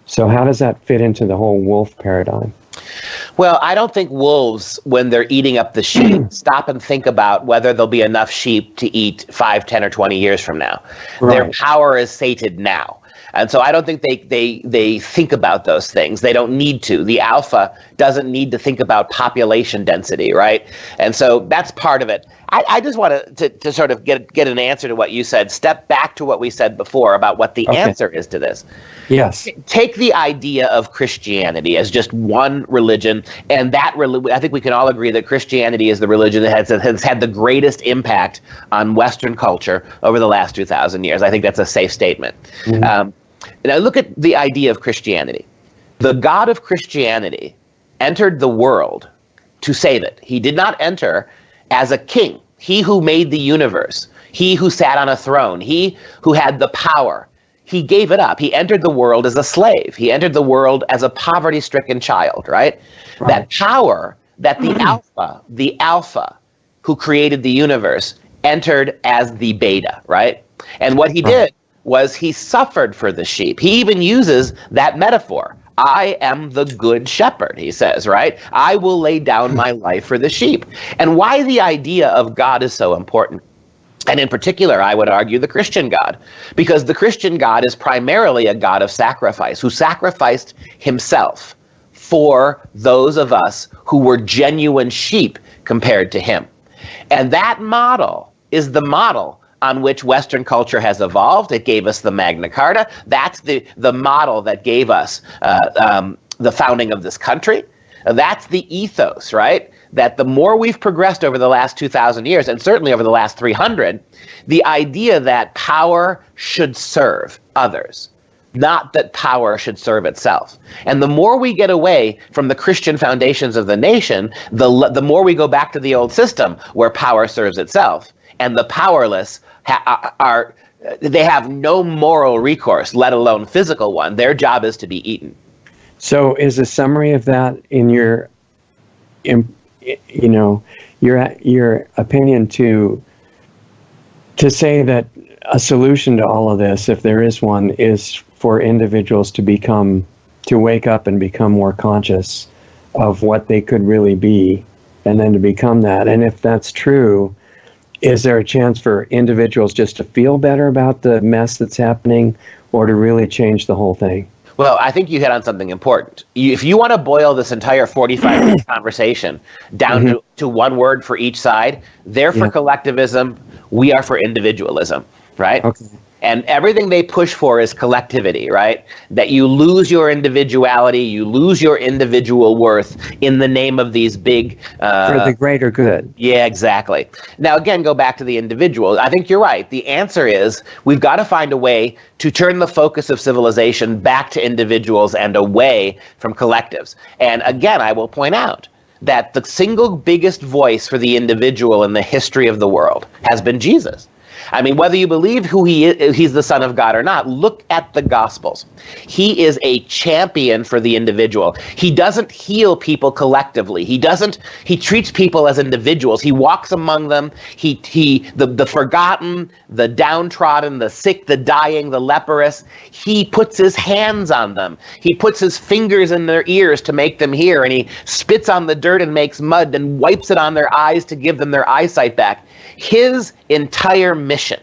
So how does that fit into the whole wolf paradigm? Well, I don't think wolves, when they're eating up the sheep, stop and think about whether there'll be enough sheep to eat 5, 10, or 20 years from now. Right. Their power is sated now. And so I don't think they think about those things. They don't need to. The alpha doesn't need to think about population density, right? And so that's part of it. I just want to sort of get an answer to what you said. Step back to what we said before about what the answer is to this. Yes. Take the idea of Christianity as just one religion, and I think we can all agree that Christianity is the religion that has had the greatest impact on Western culture over the last 2,000 years. I think that's a safe statement. Mm-hmm. Now look at the idea of Christianity. The God of Christianity entered the world to save it. He did not enter as a king. He who made the universe, he who sat on a throne, he who had the power, he gave it up. He entered the world as a slave. He entered the world as a poverty-stricken child, right? That power that the alpha who created the universe entered as the beta, right? And what he did was he suffered for the sheep. He even uses that metaphor. I am the good shepherd, he says, right? I will lay down my life for the sheep. And why the idea of God is so important, and in particular, I would argue the Christian God, because the Christian God is primarily a God of sacrifice, who sacrificed himself for those of us who were genuine sheep compared to him. And that model is the model on which Western culture has evolved. It gave us the Magna Carta. That's the model that gave us the founding of this country. That's the ethos, right? That the more we've progressed over the last 2,000 years, and certainly over the last 300, the idea that power should serve others, not that power should serve itself. And the more we get away from the Christian foundations of the nation, the more we go back to the old system where power serves itself, and the powerless they have no moral recourse, let alone physical one. Their job is to be eaten. So is a summary of that in your, your opinion to say that a solution to all of this, if there is one, is for individuals to wake up and become more conscious of what they could really be, and then to become that. And if that's true, is there a chance for individuals just to feel better about the mess that's happening, or to really change the whole thing? Well, I think you hit on something important. If you want to boil this entire 45-minute conversation down to one word for each side, they're for collectivism, we are for individualism, right? Okay. And everything they push for is collectivity, right? That you lose your individuality, you lose your individual worth in the name of these big... for the greater good. Yeah, exactly. Now, again, go back to the individual. I think you're right. The answer is we've got to find a way to turn the focus of civilization back to individuals and away from collectives. And again, I will point out that the single biggest voice for the individual in the history of the world has been Jesus. I mean, whether you believe who he is, he's the Son of God or not, look at the Gospels. He is a champion for the individual. He doesn't heal people collectively. He treats people as individuals. He walks among them. The forgotten, the downtrodden, the sick, the dying, the leprous. He puts his hands on them. He puts his fingers in their ears to make them hear, and he spits on the dirt and makes mud and wipes it on their eyes to give them their eyesight back. His entire mission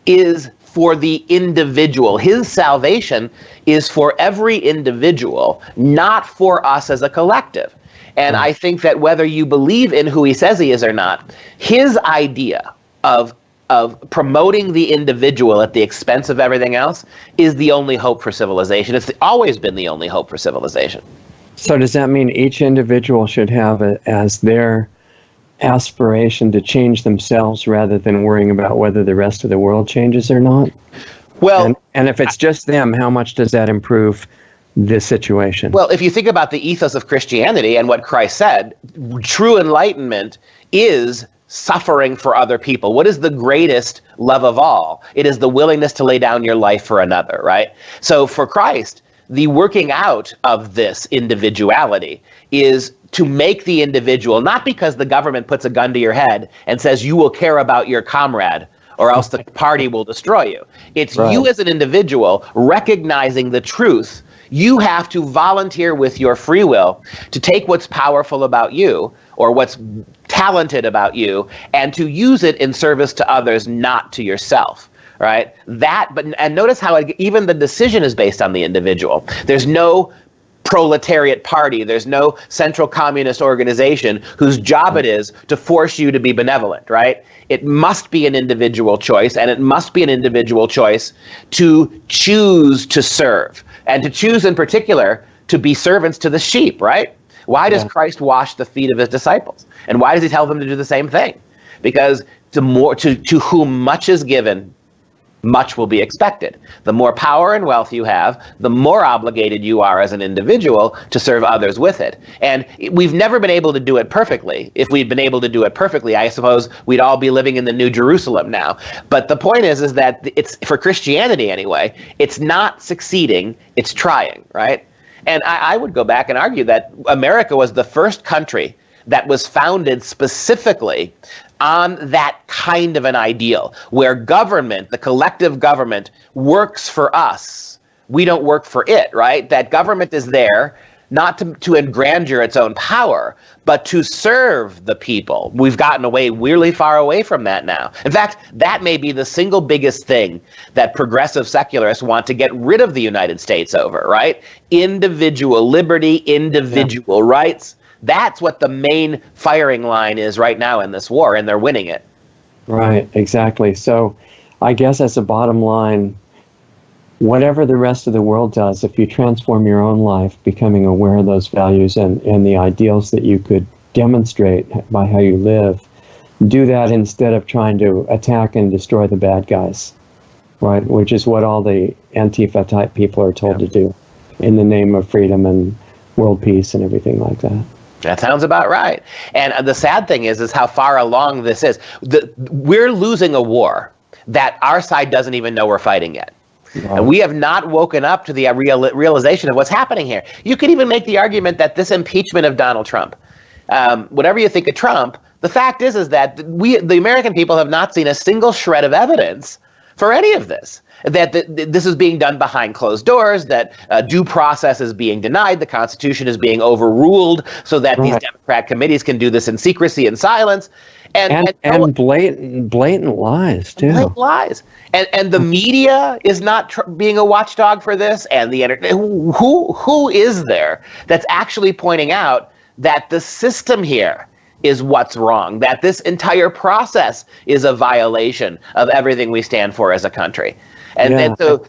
is for the individual. His salvation is for every individual, not for us as a collective. And I think that whether you believe in who he says he is or not, his idea of promoting the individual at the expense of everything else is the only hope for civilization. It's always been the only hope for civilization. So does that mean each individual should have it as their aspiration to change themselves rather than worrying about whether the rest of the world changes or not? Well, and if it's just them, how much does that improve this situation? Well, if you think about the ethos of Christianity and what Christ said, true enlightenment is suffering for other people. What is the greatest love of all? It is the willingness to lay down your life for another, right? So for Christ, the working out of this individuality is to make the individual, not because the government puts a gun to your head and says you will care about your comrade or else the party will destroy you. It's you as an individual recognizing the truth. You have to volunteer with your free will to take what's powerful about you or what's talented about you and to use it in service to others, not to yourself. Right? And notice how even the decision is based on the individual. There's no proletariat party. There's no central communist organization whose job it is to force you to be benevolent, right? It must be an individual choice, and it must be an individual choice to choose to serve, and to choose in particular to be servants to the sheep, right? Why does Christ wash the feet of his disciples? And why does he tell them to do the same thing? Because to whom much is given, much will be expected. The more power and wealth you have, the more obligated you are as an individual to serve others with it. And we've never been able to do it perfectly. If we'd been able to do it perfectly, I suppose we'd all be living in the New Jerusalem now. But the point is that it's, for Christianity anyway, it's not succeeding, it's trying, right? And I would go back and argue that America was the first country that was founded specifically on that kind of an ideal, where government, the collective government, works for us. We don't work for it, right? That government is there not to engrandeur its own power, but to serve the people. We've gotten really far away from that now. In fact, that may be the single biggest thing that progressive secularists want to get rid of the United States over, right? Individual liberty, individual rights. That's what the main firing line is right now in this war, and they're winning it. Right, exactly. So I guess as a bottom line, whatever the rest of the world does, if you transform your own life, becoming aware of those values and the ideals that you could demonstrate by how you live, do that instead of trying to attack and destroy the bad guys, right? Which is what all the Antifa type people are told to do in the name of freedom and world peace and everything like that. That sounds about right. And the sad thing is how far along this is. We're losing a war that our side doesn't even know we're fighting yet. Wow. And we have not woken up to the realization of what's happening here. You could even make the argument that this impeachment of Donald Trump, whatever you think of Trump, the fact is that the American people, have not seen a single shred of evidence for any of this. That this is being done behind closed doors, that due process is being denied, the Constitution is being overruled so that these Democrat committees can do this in secrecy and silence. And blatant lies, too. Blatant lies. And the media is not being a watchdog for this, and the internet. Who is there that's actually pointing out that the system here is what's wrong, that this entire process is a violation of everything we stand for as a country? And so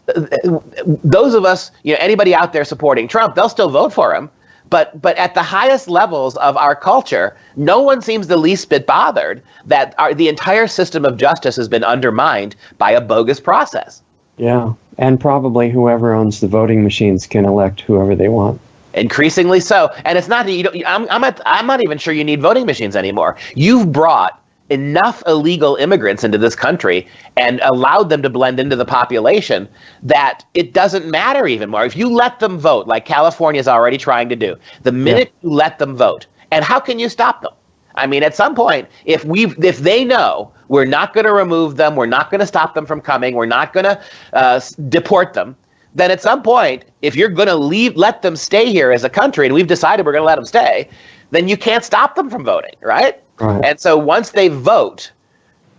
those of us, anybody out there supporting Trump, they'll still vote for him. But at the highest levels of our culture, no one seems the least bit bothered that the entire system of justice has been undermined by a bogus process. Yeah, and probably whoever owns the voting machines can elect whoever they want. Increasingly so. And it's not that I'm not even sure you need voting machines anymore. You've brought enough illegal immigrants into this country and allowed them to blend into the population that it doesn't matter even more. If you let them vote, like California is already trying to do, the minute you let them vote, and how can you stop them? I mean, at some point, if they know we're not going to remove them, we're not going to stop them from coming, we're not going to deport them, then at some point, if you're going to let them stay here as a country, and we've decided we're going to let them stay, then you can't stop them from voting, right? And so once they vote,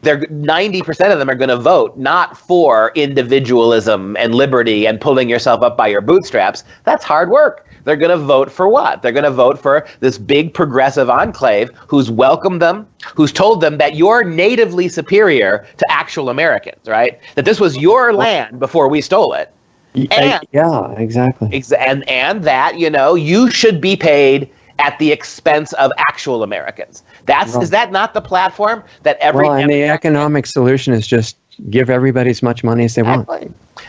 90% of them are going to vote not for individualism and liberty and pulling yourself up by your bootstraps. That's hard work. They're going to vote for what? They're going to vote for this big progressive enclave who's welcomed them, who's told them that you're natively superior to actual Americans, right? That this was your land before we stole it. And, yeah, exactly. And that, you should be paid at the expense of actual Americans. Is that not the platform that every... Well, and the economic solution is just give everybody as much money as they want.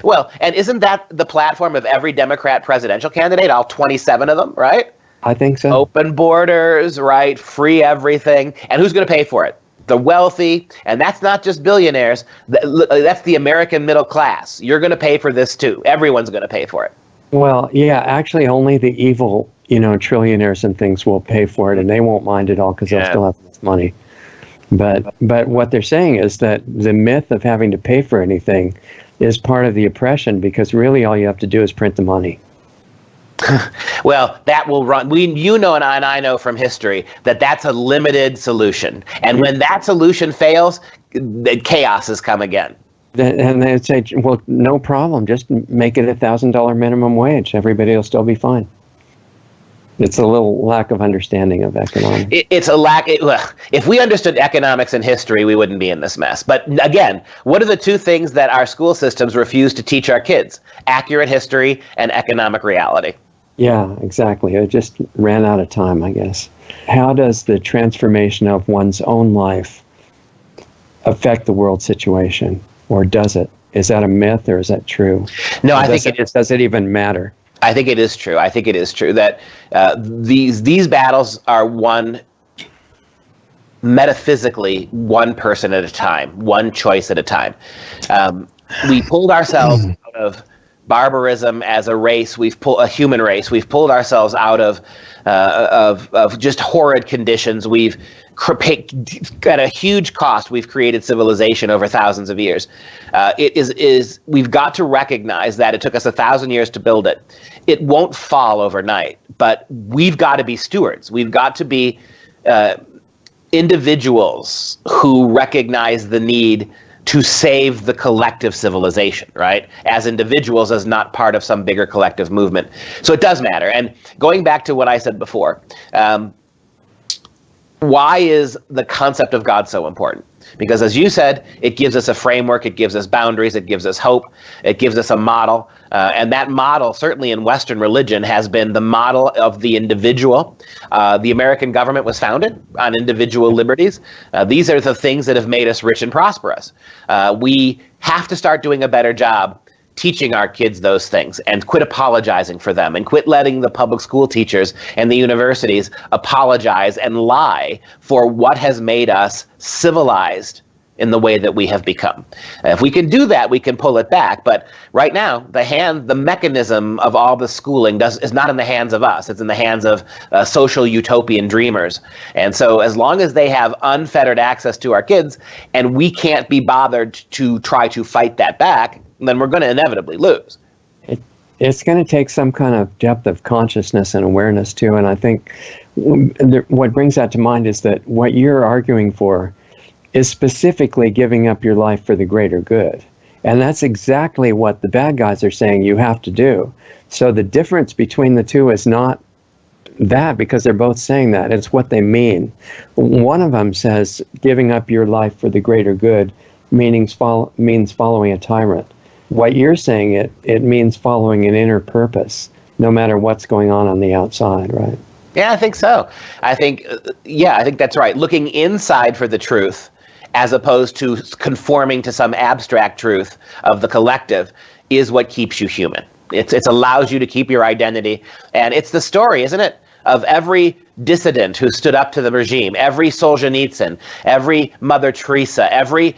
Well, and isn't that the platform of every Democrat presidential candidate, all 27 of them, right? I think so. Open borders, right? Free everything. And who's going to pay for it? The wealthy, and that's not just billionaires, that's the American middle class. You're going to pay for this too. Everyone's going to pay for it. Well, yeah, actually only the evil, trillionaires and things will pay for it, and they won't mind at all because they'll still have enough money. But what they're saying is that the myth of having to pay for anything is part of the oppression, because really all you have to do is print the money. Well, that will run. And I know from history that that's a limited solution. And when that solution fails, chaos has come again. And they'd say, well, no problem. Just make it $1,000 minimum wage. Everybody will still be fine. It's a little lack of understanding of economics. It's a lack. If we understood economics and history, we wouldn't be in this mess. But again, what are the two things that our school systems refuse to teach our kids? Accurate history and economic reality. Yeah, exactly. It just ran out of time, I guess. How does the transformation of one's own life affect the world situation? Or does it? Is that a myth or is that true? No, I think it is. Does it even matter? I think it is true. I think it is true that these battles are won metaphysically, one person at a time, one choice at a time. We pulled ourselves out of barbarism as a race. We've pulled a human race. We've pulled ourselves out of just horrid conditions. We've at a huge cost. We've created civilization over thousands of years. We've got to recognize that it took us 1,000 years to build it. It won't fall overnight, but we've got to be stewards. We've got to be individuals who recognize the need to save the collective civilization, right? As individuals, as not part of some bigger collective movement. So it does matter. And going back to what I said before, why is the concept of God so important? Because as you said, it gives us a framework, it gives us boundaries, it gives us hope, it gives us a model. And that model, certainly in Western religion, has been the model of the individual. The American government was founded on individual liberties. These are the things that have made us rich and prosperous. We have to start doing a better job teaching our kids those things and quit apologizing for them and quit letting the public school teachers and the universities apologize and lie for what has made us civilized in the way that we have become. If we can do that, we can pull it back. But right now, the mechanism of all the schooling is not in the hands of us. It's in the hands of social utopian dreamers. And so as long as they have unfettered access to our kids, and we can't be bothered to try to fight that back, then we're going to inevitably lose. It's going to take some kind of depth of consciousness and awareness too. And I think what brings that to mind is that what you're arguing for is specifically giving up your life for the greater good. And that's exactly what the bad guys are saying you have to do. So the difference between the two is not that, because they're both saying that. It's what they mean. One of them says giving up your life for the greater good means following a tyrant. What you're saying, it means following an inner purpose, no matter what's going on the outside, right? Yeah, I think so. I think that's right. Looking inside for the truth, as opposed to conforming to some abstract truth of the collective, is what keeps you human. It allows you to keep your identity. And it's the story, isn't it, of every dissident who stood up to the regime, every Solzhenitsyn, every Mother Teresa, every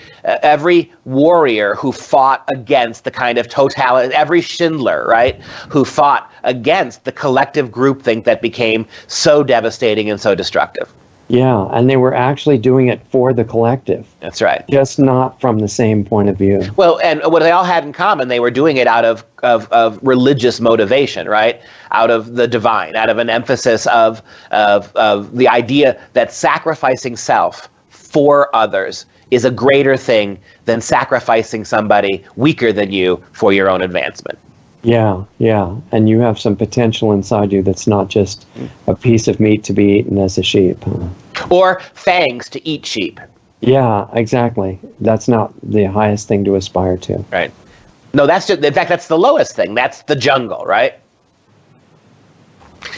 warrior who fought against the kind of every Schindler, right, who fought against the collective groupthink that became so devastating and so destructive. Yeah, and they were actually doing it for the collective. That's right. Just not from the same point of view. Well, and what they all had in common, they were doing it out of religious motivation, right? Out of the divine, out of an emphasis of the idea that sacrificing self for others is a greater thing than sacrificing somebody weaker than you for your own advancement. Yeah, and you have some potential inside you that's not just a piece of meat to be eaten as a sheep. Or fangs to eat sheep. Yeah, exactly. That's not the highest thing to aspire to. Right. No, in fact, that's the lowest thing. That's the jungle, right?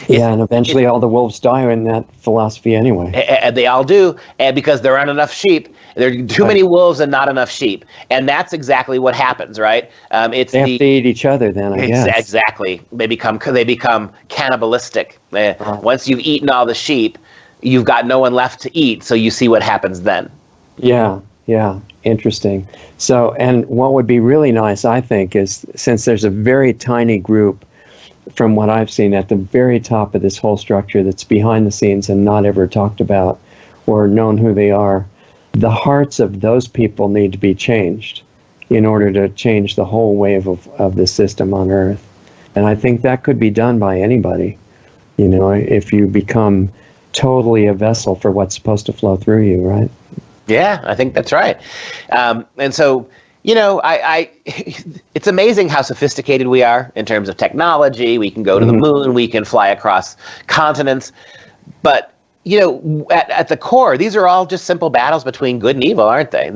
Yeah, and eventually all the wolves die in that philosophy anyway. And they all do, and because there aren't enough sheep. There are too many wolves and not enough sheep. And that's exactly what happens, right? They have to eat each other then, I guess. Exactly. They become cannibalistic. Once you've eaten all the sheep, you've got no one left to eat, so you see what happens then. Yeah, interesting. So, and what would be really nice, I think, is since there's a very tiny group, from what I've seen, at the very top of this whole structure that's behind the scenes and not ever talked about or known who they are, the hearts of those people need to be changed in order to change the whole wave of the system on Earth. And I think that could be done by anybody, if you become totally a vessel for what's supposed to flow through you, right? Yeah, I think that's right. And so, it's amazing how sophisticated we are in terms of technology. We can go to the moon, we can fly across continents, but at the core, these are all just simple battles between good and evil, aren't they?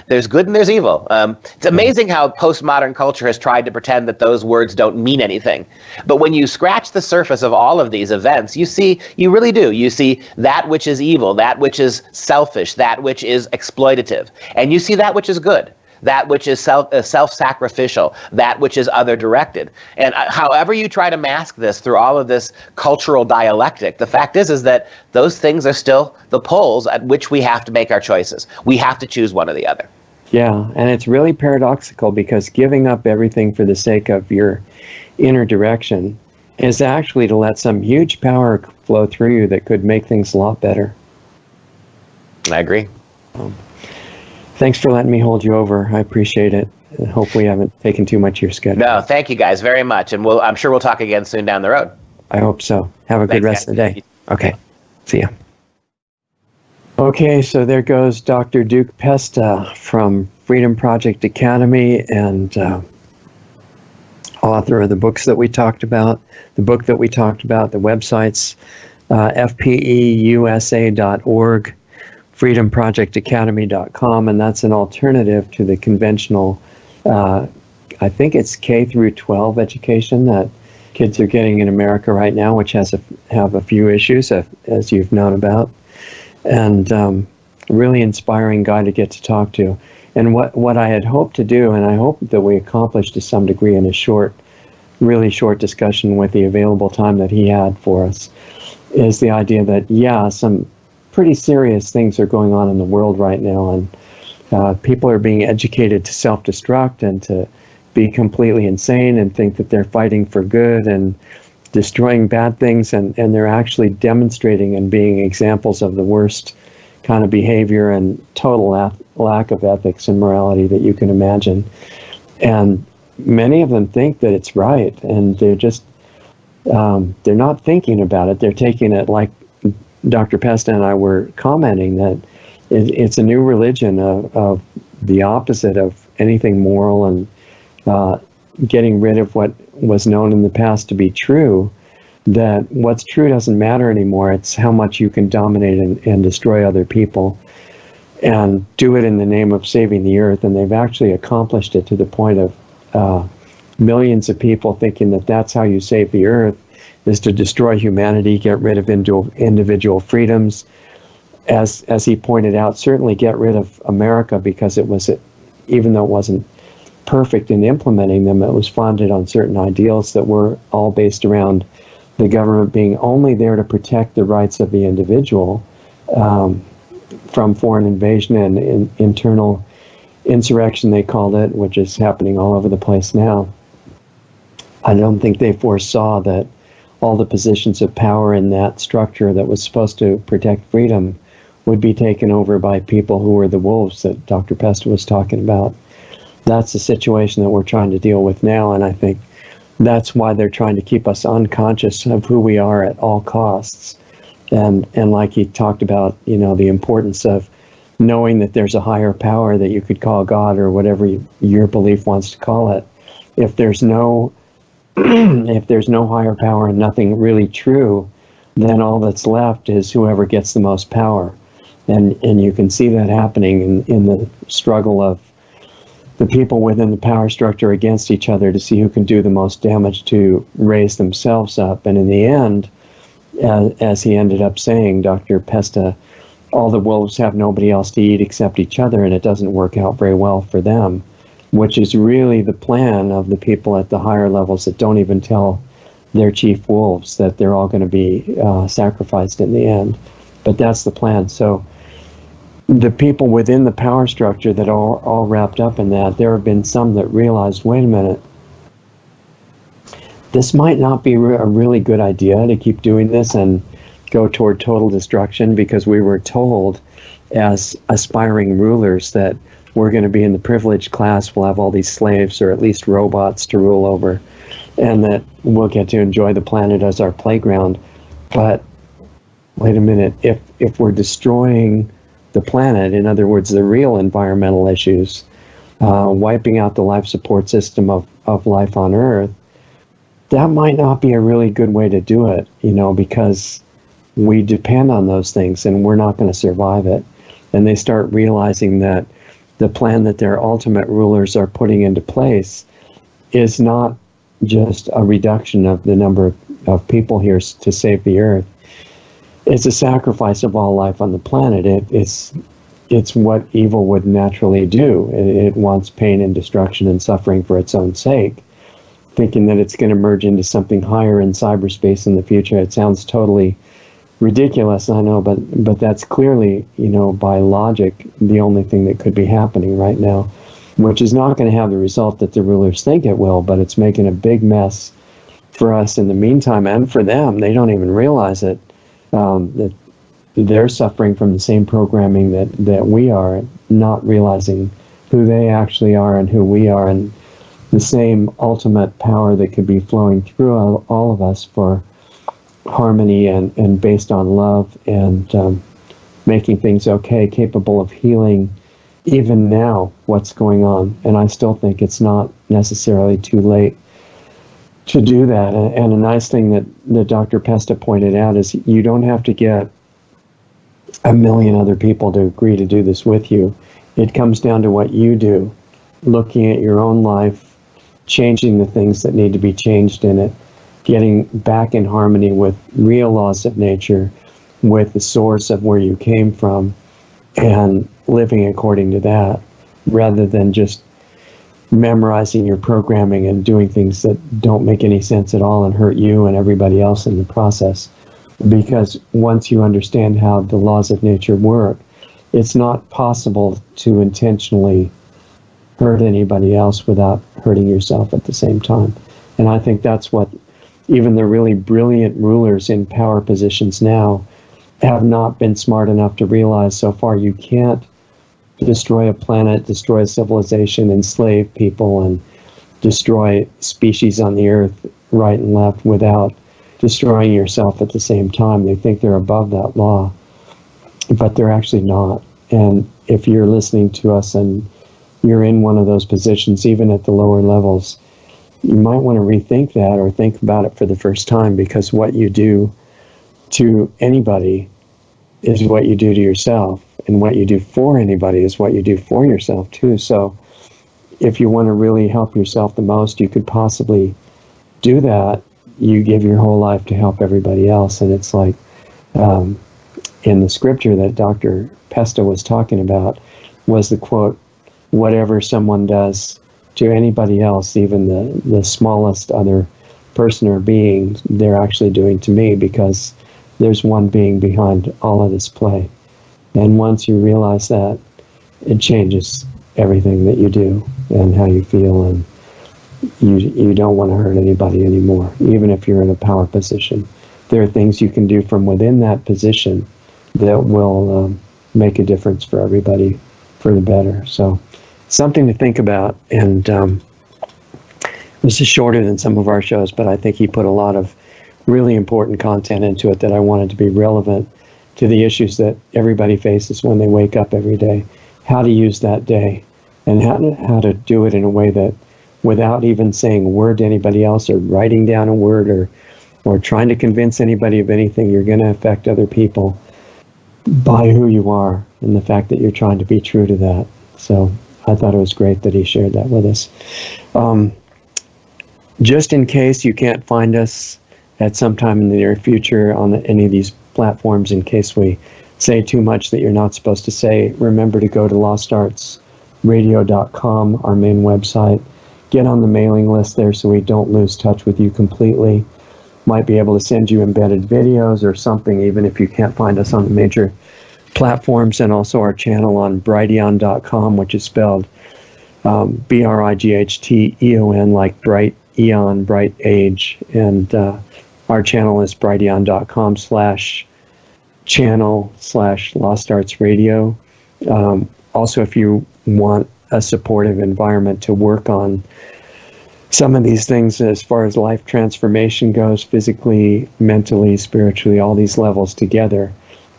There's good and there's evil. It's amazing how postmodern culture has tried to pretend that those words don't mean anything. But when you scratch the surface of all of these events, you really do. You see that which is evil, that which is selfish, that which is exploitative, and you see that which is good. That which is self-sacrificial, that which is other-directed. And however you try to mask this through all of this cultural dialectic, the fact is that those things are still the poles at which we have to make our choices. We have to choose one or the other. Yeah, and it's really paradoxical because giving up everything for the sake of your inner direction is actually to let some huge power flow through you that could make things a lot better. I agree. Thanks for letting me hold you over. I appreciate it. And hopefully I haven't taken too much of your schedule. No, thank you guys very much. And I'm sure we'll talk again soon down the road. I hope so. Have a good rest of the day. Okay. See ya. Okay, so there goes Dr. Duke Pesta from Freedom Project Academy and author of the books that we talked about, the book that we talked about, the websites, fpeusa.org, freedomprojectacademy.com, and that's an alternative to the conventional, I think it's K through 12 education that kids are getting in America right now, which have a few issues, as you've known about, and really inspiring guy to get to talk to. And what I had hoped to do, and I hope that we accomplished to some degree in a really short discussion with the available time that he had for us, is the idea that, some pretty serious things are going on in the world right now, and People are being educated to self-destruct and to be completely insane and think that they're fighting for good and destroying bad things, and they're actually demonstrating and being examples of the worst kind of behavior and total lack of ethics and morality that you can imagine. And many of them think that it's right, and they're just they're not thinking about it. They're taking it, like Dr. Pesta and I were commenting, that it's a new religion of the opposite of anything moral, and getting rid of what was known in the past to be true, that what's true doesn't matter anymore. It's how much you can dominate and destroy other people, and do it in the name of saving the earth. And they've actually accomplished it to the point of millions of people thinking that that's how you save the earth, is to destroy humanity, get rid of individual freedoms. As he pointed out, certainly get rid of America, because it was, even though it wasn't perfect in implementing them, it was founded on certain ideals that were all based around the government being only there to protect the rights of the individual from foreign invasion and internal insurrection, they called it, which is happening all over the place now. I don't think they foresaw that all the positions of power in that structure that was supposed to protect freedom would be taken over by people who were the wolves that Dr. Pesta was talking about. That's the situation that we're trying to deal with now, and I think that's why they're trying to keep us unconscious of who we are at all costs. And like he talked about, the importance of knowing that there's a higher power that you could call God or whatever your belief wants to call it. If there's no if there's no higher power and nothing really true, then all that's left is whoever gets the most power. And you can see that happening in the struggle of the people within the power structure against each other to see who can do the most damage to raise themselves up. And in the end, as he ended up saying, Dr. Pesta, all the wolves have nobody else to eat except each other, and it doesn't work out very well for them, which is really the plan of the people at the higher levels that don't even tell their chief wolves that they're all going to be sacrificed in the end. But that's the plan. So the people within the power structure that are all wrapped up in that, there have been some that realized, wait a minute, this might not be a really good idea to keep doing this and go toward total destruction, because we were told as aspiring rulers that we're going to be in the privileged class, we'll have all these slaves or at least robots to rule over, and that we'll get to enjoy the planet as our playground. But wait a minute, if we're destroying the planet, in other words, the real environmental issues, wiping out the life support system of life on Earth, that might not be a really good way to do it, because we depend on those things and we're not going to survive it. And they start realizing that the plan that their ultimate rulers are putting into place is not just a reduction of the number of people here to save the Earth. It's a sacrifice of all life on the planet. It's what evil would naturally do. It wants pain and destruction and suffering for its own sake, thinking that it's going to merge into something higher in cyberspace in the future. It sounds totally ridiculous, I know, but that's clearly, by logic, the only thing that could be happening right now, which is not going to have the result that the rulers think it will, but it's making a big mess for us in the meantime, and for them. They don't even realize it, that they're suffering from the same programming that we are, not realizing who they actually are and who we are, and the same ultimate power that could be flowing through all of us for harmony and based on love and making things okay, capable of healing even now what's going on. And I still think it's not necessarily too late to do that. And a nice thing that Dr. Pesta pointed out is you don't have to get a million other people to agree to do this with you. It comes down to what you do, looking at your own life, changing the things that need to be changed in it, getting back in harmony with real laws of nature, with the source of where you came from, and living according to that, rather than just memorizing your programming and doing things that don't make any sense at all and hurt you and everybody else in the process. Because once you understand how the laws of nature work, it's not possible to intentionally hurt anybody else without hurting yourself at the same time. And I think that's what even the really brilliant rulers in power positions now have not been smart enough to realize so far. You can't destroy a planet, destroy a civilization, enslave people, and destroy species on the earth right and left without destroying yourself at the same time. They think they're above that law, but they're actually not. And if you're listening to us and you're in one of those positions, even at the lower levels, you might want to rethink that or think about it for the first time, because what you do to anybody is what you do to yourself, and what you do for anybody is what you do for yourself too. So if you want to really help yourself the most you could possibly do that, you give your whole life to help everybody else. And it's like in the scripture that Dr. Pesta was talking about was the quote, "Whatever someone does to anybody else, even the smallest other person or being, they're actually doing to me, because there's one being behind all of this play." And once you realize that, it changes everything that you do and how you feel, and you don't want to hurt anybody anymore, even if you're in a power position. There are things you can do from within that position that will make a difference for everybody for the better. So something to think about. And this is shorter than some of our shows, but I think he put a lot of really important content into it that I wanted to be relevant to the issues that everybody faces when they wake up every day. How to use that day, and how to do it in a way that, without even saying a word to anybody else or writing down a word or trying to convince anybody of anything, you're going to affect other people by who you are and the fact that you're trying to be true to that. So I thought it was great that he shared that with us. Just in case you can't find us at some time in the near future on any of these platforms, in case we say too much that you're not supposed to say, remember to go to lostartsradio.com, our main website. Get on the mailing list there so we don't lose touch with you completely. Might be able to send you embedded videos or something, even if you can't find us on the major platforms. And also our channel on brighteon.com, which is spelled BRIGHTEON, like bright eon, bright age. And our channel is brighteon.com/channel/Lost Arts Radio. Also, if you want a supportive environment to work on some of these things as far as life transformation goes, physically, mentally, spiritually, all these levels together,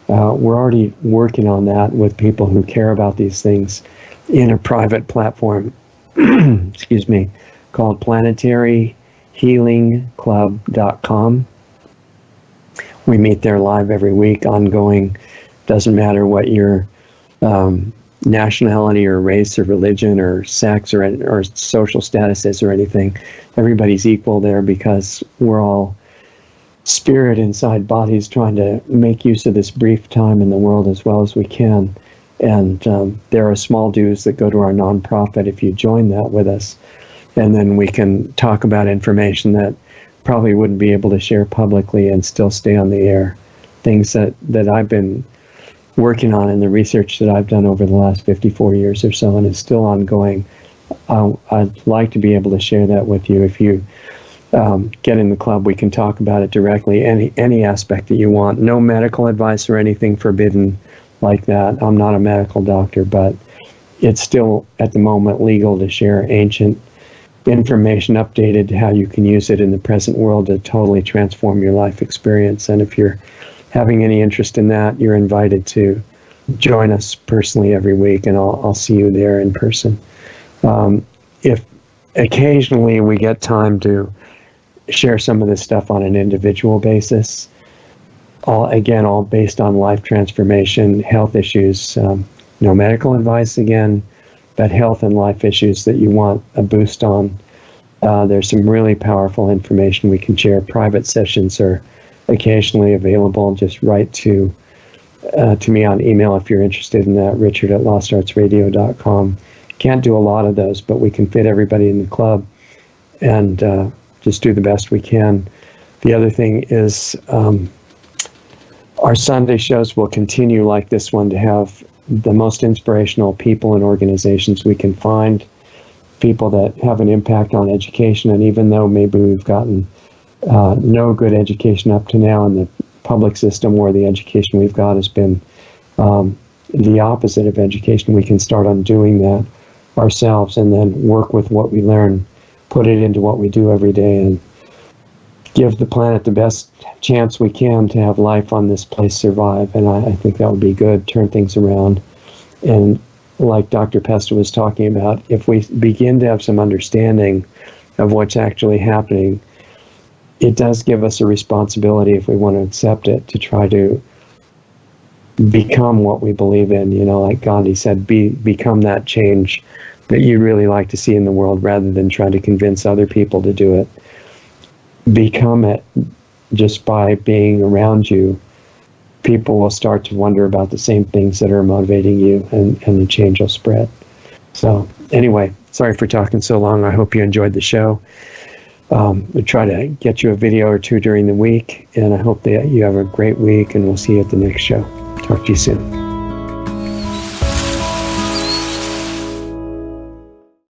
we're already working on that with people who care about these things in a private platform, excuse me, called planetaryhealingclub.com. We meet there live every week, ongoing. Doesn't matter what your nationality or race or religion or sex or social status is or anything. Everybody's equal there, because we're all spirit inside bodies trying to make use of this brief time in the world as well as we can. And there are small dues that go to our nonprofit if you join that with us. And then we can talk about information that probably wouldn't be able to share publicly and still stay on the air. Things that I've been working on in the research that I've done over the last 54 years or so, and is still ongoing. I'd like to be able to share that with you. If you get in the club, we can talk about it directly, any aspect that you want. No medical advice or anything forbidden like that. I'm not a medical doctor, but it's still at the moment legal to share ancient information updated to how you can use it in the present world to totally transform your life experience. And if you're having any interest in that, you're invited to join us personally every week, and I'll see you there in person. If occasionally we get time to share some of this stuff on an individual basis, all based on life transformation, health issues, no medical advice again, but health and life issues that you want a boost on. There's some really powerful information we can share. Private sessions are occasionally available. Just write to me on email if you're interested in that, richard@lostartsradio.com. Can't do a lot of those, but we can fit everybody in the club and just do the best we can. The other thing is our Sunday shows will continue like this one to have the most inspirational people and organizations we can find, people that have an impact on education. And even though maybe we've gotten no good education up to now in the public system, where the education we've got has been the opposite of education, we can start on doing that ourselves and then work with what we learn, put it into what we do every day, and give the planet the best chance we can to have life on this place survive. And I think that would be good, turn things around. And like Dr. Pesta was talking about, if we begin to have some understanding of what's actually happening, it does give us a responsibility, if we want to accept it, to try to become what we believe in. You know, like Gandhi said, become that change that you really like to see in the world, rather than try to convince other people to do it. Become it just by being around you. People will start to wonder about the same things that are motivating you, and the change will spread. So anyway, sorry for talking so long. I hope you enjoyed the show. We'll try to get you a video or two during the week, and I hope that you have a great week, and we'll see you at the next show. Talk to you soon.